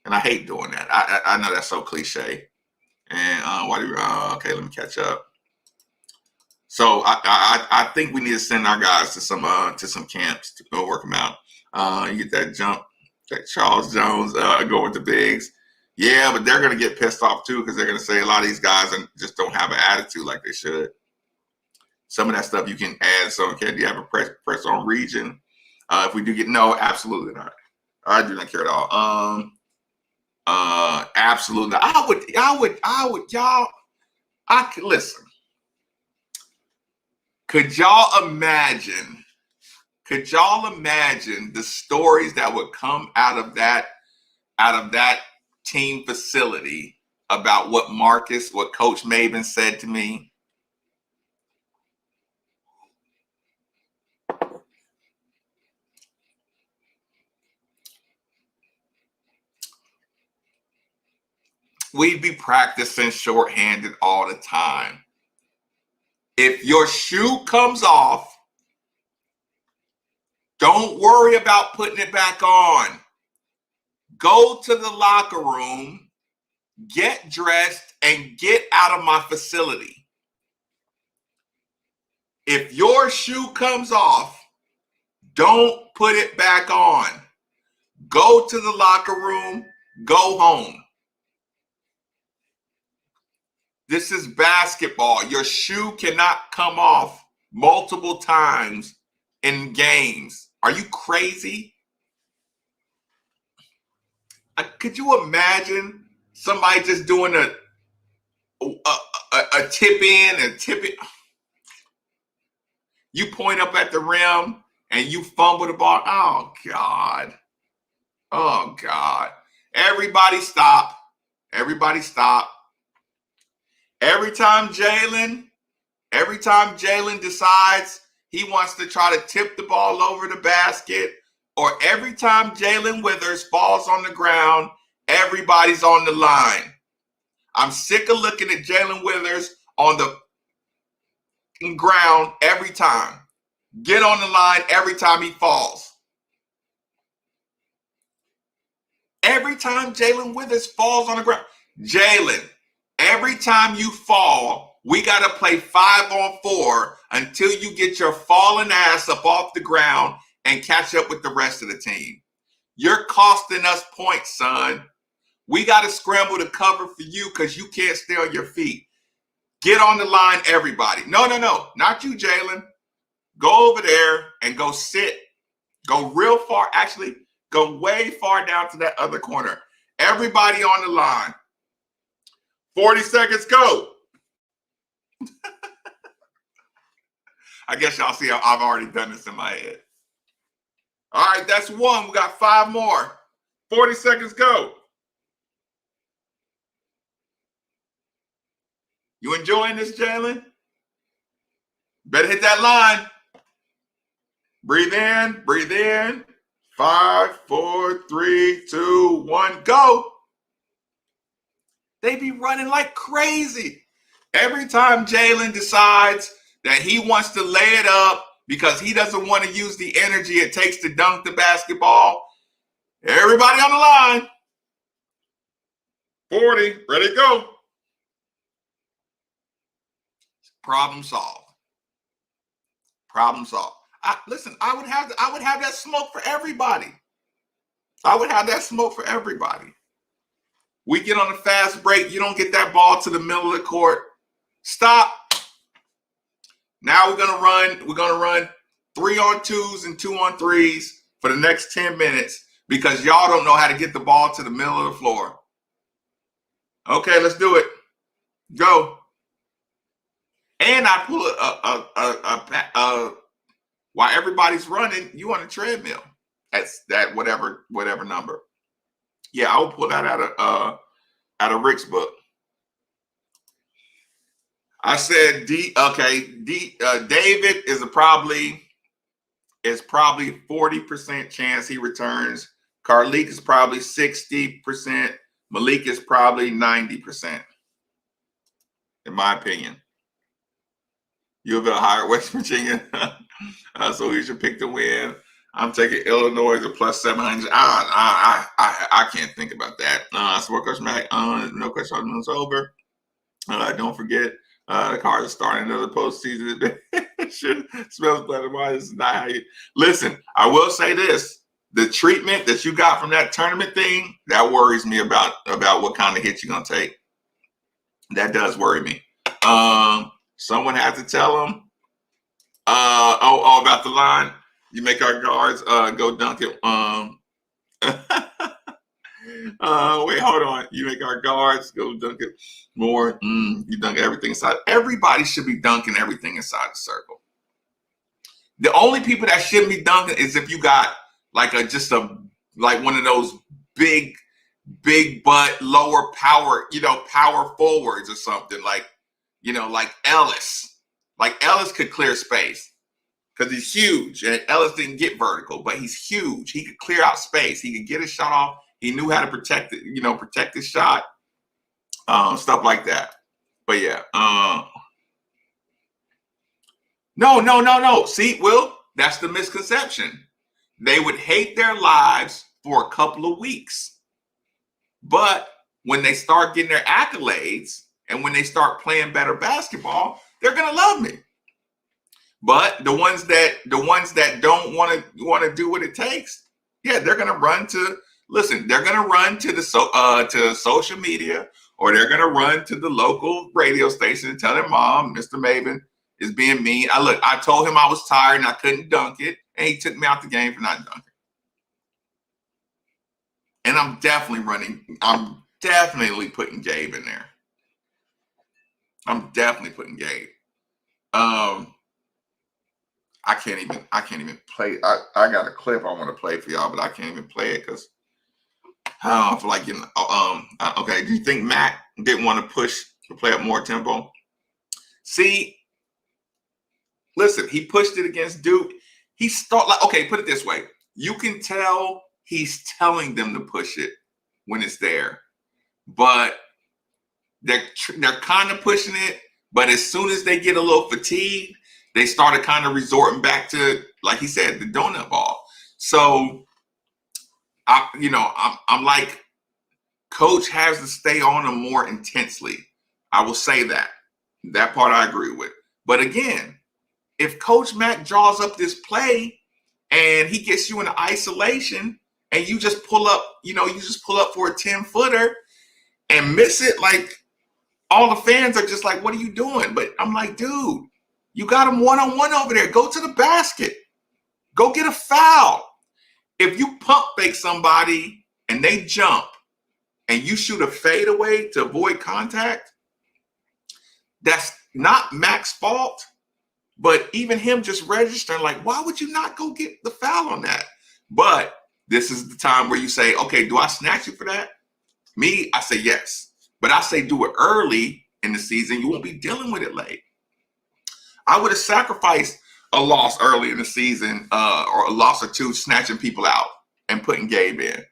S1: and I hate doing that. I know that's so cliche. And okay, let me catch up. So I think we need to send our guys to some camps to go work them out. You get that jump, that Charles Jones going to bigs. Yeah, but they're going to get pissed off too because they're going to say a lot of these guys just don't have an attitude like they should. Some of that stuff you can add. So, okay, do you have a press on region? If we do no, absolutely not. I do not care at all. Absolutely not. I would, y'all. I could listen. Could y'all imagine the stories that would come out of that team facility about what Coach Maven said to me? We'd be practicing shorthanded all the time. If your shoe comes off, don't worry about putting it back on. Go to the locker room, get dressed, and get out of my facility. If your shoe comes off, don't put it back on. Go to the locker room, go home. This is basketball. Your shoe cannot come off multiple times in games. Are you crazy? Could you imagine somebody just doing a tip in and tip it? You point up at the rim and you fumble the ball. Oh, God. Oh, God. Everybody stop. Everybody stop. Every time Jalen decides he wants to try to tip the ball over the basket, or every time Jalen Withers falls on the ground, everybody's on the line. I'm sick of looking at Jalen Withers on the ground every time. Get on the line every time he falls. Every time Jalen Withers falls on the ground. Jalen, every time you fall, we got to play 5-on-4 until you get your falling ass up off the ground and catch up with the rest of the team. You're costing us points, son. We got to scramble to cover for you because you can't stay on your feet. Get on the line, everybody. No, not you, Jalen. Go over there and go sit. Go real far. Actually, go way far down to that other corner. Everybody on the line. 40 seconds, go. I guess y'all see I've already done this in my head. All right, that's one. We got 5 more. 40 seconds, go. You enjoying this, Jalen? Better hit that line. Breathe in, breathe in. 5, 4, 3, 2, 1, go. They be running like crazy. Every time Jalen decides that he wants to lay it up because he doesn't want to use the energy it takes to dunk the basketball, everybody on the line. 40, ready, go. Problem solved. Problem solved. Listen, I would have that smoke for everybody. I would have that smoke for everybody. We get on a fast break. You don't get that ball to the middle of the court. Stop. Now we're gonna run 3-on-2s and 2-on-3s for the next 10 minutes because y'all don't know how to get the ball to the middle of the floor. Okay, let's do it. Go. And I pull while everybody's running, you on a treadmill. That's that whatever number. Yeah, I will pull that out of Rick's book. I said David is probably 40% chance he returns. Carlik is probably 60%. Malik is probably 90%. In my opinion. U of L higher West Virginia. So we should pick the win. I'm taking Illinois at plus 700. I can't think about that. Sport Coach Mac. No question. It's over. Don't forget. The Cards are starting another postseason. Smells better. This is not how you listen. I will say this: the treatment that you got from that tournament thing that worries me about what kind of hit you're gonna take. That does worry me. Someone had to tell them. About the line. You make our guards go dunk it. Wait, hold on. You make our guards go dunk it more. You dunk everything inside. Everybody should be dunking everything inside the circle. The only people that shouldn't be dunking is if you got like one of those big butt, lower power, power forwards or something like Ellis. Like Ellis could clear space. Because he's huge, and Ellis didn't get vertical, but he's huge. He could clear out space. He could get his shot off. He knew how to protect it, protect his shot, stuff like that. But yeah, no. See, Will, that's the misconception. They would hate their lives for a couple of weeks, but when they start getting their accolades and when they start playing better basketball, they're gonna love me. But the ones that don't want to do what it takes, yeah, they're gonna run to the social media, or they're gonna run to the local radio station and tell their mom, Mr. Maven is being mean. I told him I was tired and I couldn't dunk it, and he took me out the game for not dunking. And I'm definitely putting Gabe in there. I'm definitely putting Gabe. I can't even play. I got a clip I want to play for y'all, but I can't even play it because I don't feel like getting. Okay, do you think Mac didn't want to push to play up more tempo? See, listen, he pushed it against Duke. He put it this way: you can tell he's telling them to push it when it's there, but they're kind of pushing it. But as soon as they get a little fatigued, they started kind of resorting back to, like he said, the donut ball. So, I'm like, Coach has to stay on them more intensely. I will say that. That part I agree with. But again, if Coach Mac draws up this play and he gets you in isolation and you just pull up for a 10-footer and miss it, like all the fans are just like, what are you doing? But I'm like, dude, You got them one-on-one over there. Go to the basket. Go get a foul. If you pump fake somebody and they jump and you shoot a fadeaway to avoid contact, that's not Mac's fault. But even him just registering, like, why would you not go get the foul on that? But this is the time where you say, okay, do I snatch you for that? Me, I say yes. But I say do it early in the season. You won't be dealing with it late. I would have sacrificed a loss early in the season or a loss or two, snatching people out and putting Gabe in.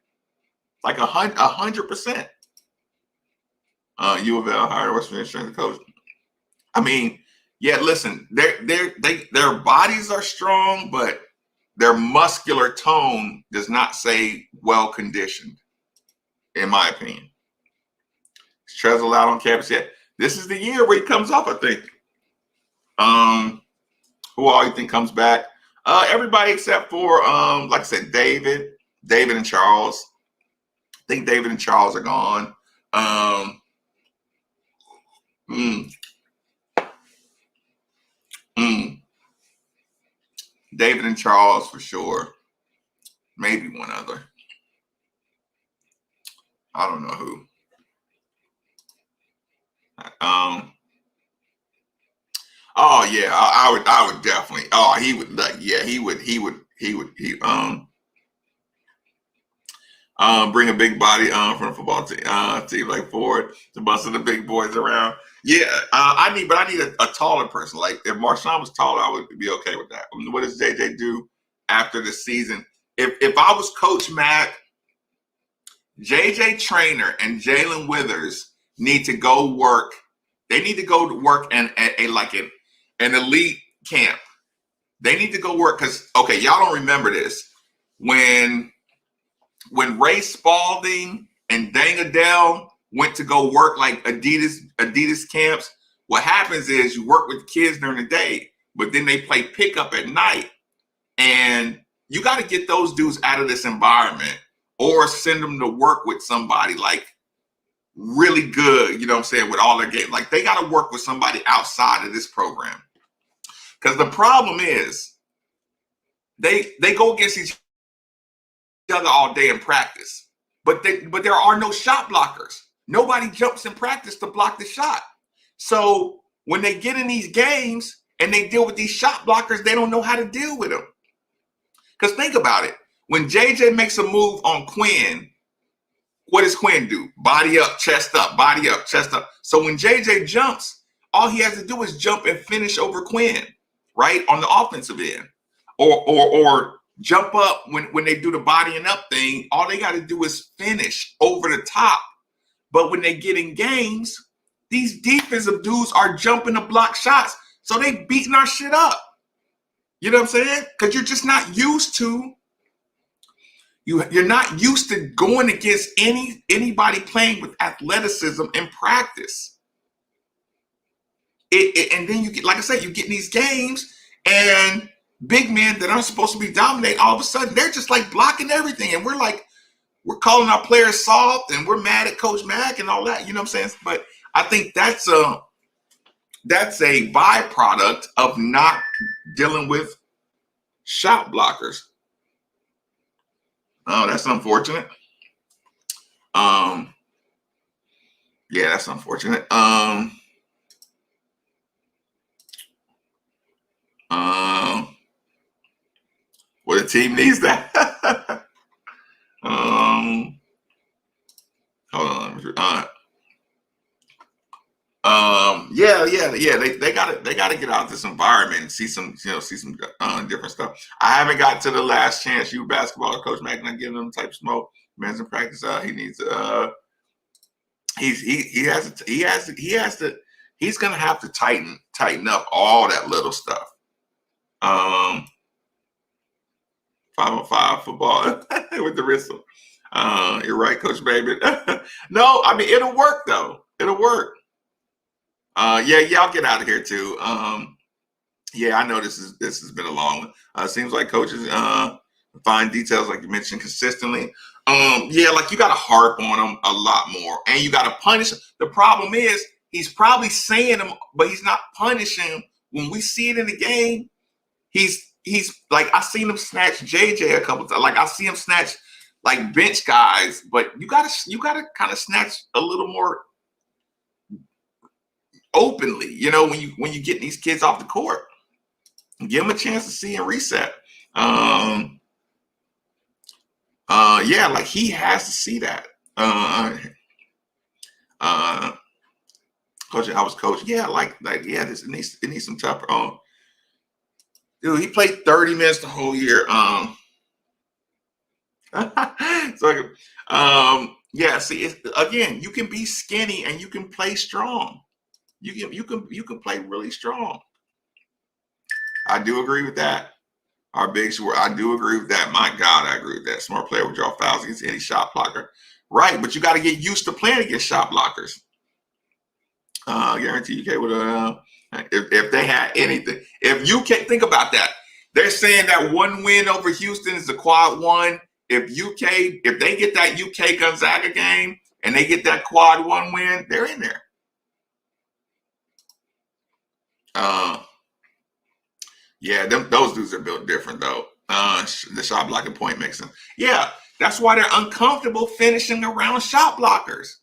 S1: Like 100%. U of L hired West Virginia strength coach. I mean, yeah, listen, their bodies are strong, but their muscular tone does not say well conditioned, in my opinion. Is Trezor out on campus yet? This is the year where he comes up, I think. Who all you think comes back? Everybody except for like I said, David and Charles. I think David and Charles are gone. David and Charles for sure. Maybe one other. I don't know who. Oh yeah, I would definitely. Oh, he would. Yeah, he would. Bring a big body from the football team like Ford to busting the big boys around. Yeah, I need a taller person. Like if Marshawn was taller, I would be okay with that. What does JJ do after the season? If I was Coach Mac, JJ Traynor and Jalen Withers need to go work. They need to go to work in an elite camp. They need to go work because y'all don't remember this when Ray Spalding and Dang Adele went to go work like Adidas camps, what happens is you work with kids during the day, but then they play pickup at night. And you got to get those dudes out of this environment or send them to work with somebody like really good, you know what I'm saying, with all their games. Like they got to work with somebody outside of this program. Because the problem is they go against each other all day in practice, but there are no shot blockers. Nobody jumps in practice to block the shot. So when they get in these games and they deal with these shot blockers, they don't know how to deal with them. Because think about it. When JJ makes a move on Quinn, what does Quinn do? Body up, chest up, body up, chest up. So when JJ jumps, all he has to do is jump and finish over Quinn, right? On the offensive end. Or jump up when they do the bodying up thing. All they got to do is finish over the top. But when they get in games, these defensive dudes are jumping to block shots. So they beating our shit up. You know what I'm saying? Because you're just not used to, you're not used to going against anybody playing with athleticism in practice. And then you get, like I said, you get in these games and big men that aren't supposed to be dominating, all of a sudden they're just like blocking everything. And we're calling our players soft and we're mad at Coach Mac and all that. You know what I'm saying? But I think that's a byproduct of not dealing with shot blockers. Oh, that's unfortunate. Yeah, that's unfortunate. Well, the team needs that. Hold on. Yeah. They gotta get out of this environment and see some different stuff. I haven't got to the last chance. You basketball coach Mac not giving them type of smoke. Men's in practice. He needs he's gonna have to tighten up all that little stuff. 5-on-5 football with the whistle. You're right, Coach Baby. No, I mean it'll work though. It'll work. Yeah, I'll get out of here too. Yeah, I know this has been a long one. Seems like coaches find details like you mentioned consistently. Yeah, like you got to harp on them a lot more, and you got to punish them. The problem is he's probably saying them, but he's not punishing when we see it in the game, he's like, I seen him snatch JJ a couple times. Like, I see him snatch like bench guys, but you gotta kind of snatch a little more openly, when you get these kids off the court. Give them a chance to see and reset. Yeah, like, he has to see that. Coach, I was coach. Yeah, yeah, it needs some tougher. Dude, he played 30 minutes the whole year. So, yeah. See, again, you can be skinny and you can play strong. You can play really strong. I do agree with that. Our big score. I do agree with that. My God, I agree with that. Smart player would draw fouls against any shot blocker. Right, but you got to get used to playing against shot blockers. I guarantee UK would if they had anything. If UK, think about that. They're saying that one win over Houston is a quad one. If they get that UK Gonzaga game and they get that quad one win, they're in there. Yeah, those dudes are built different though. The shot blocking point makes them. Yeah, that's why they're uncomfortable finishing around shot blockers,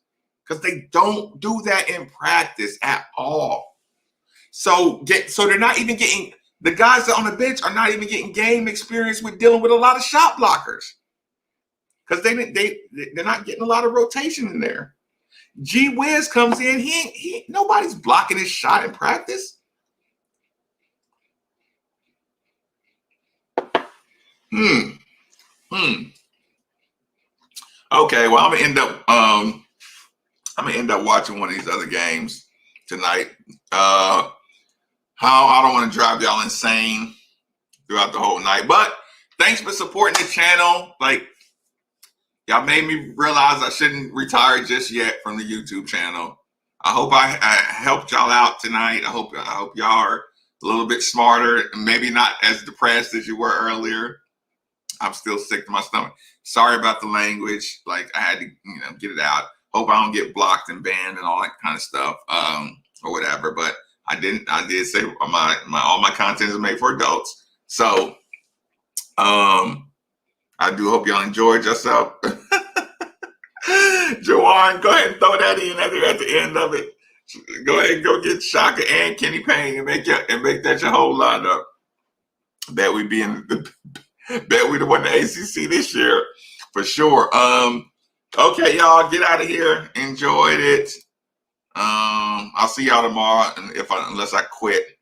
S1: because they don't do that in practice at all. So they're not even getting, the guys that on the bench are not even getting game experience with dealing with a lot of shot blockers, because they're not getting a lot of rotation in there. G Wiz comes in, he nobody's blocking his shot in practice. Okay, well, I'm gonna end up watching one of these other games tonight. I don't want to drive y'all insane throughout the whole night, but thanks for supporting the channel. Like, y'all made me realize I shouldn't retire just yet from the YouTube channel. I hope I helped y'all out tonight. I hope y'all are a little bit smarter and maybe not as depressed as you were earlier. I'm still sick to my stomach. Sorry about the language. Like, I had to, get it out. Hope I don't get blocked and banned and all that kind of stuff, or whatever. But I did say all my content is made for adults. So, I do hope y'all enjoyed yourself. Jawan, go ahead and throw that in at the end of it. Go ahead and go get Shaka and Kenny Payne and make that your whole lineup. Bet we'd win the ACC this year for sure. Okay, y'all, get out of here. Enjoyed it. I'll see y'all tomorrow, unless I quit.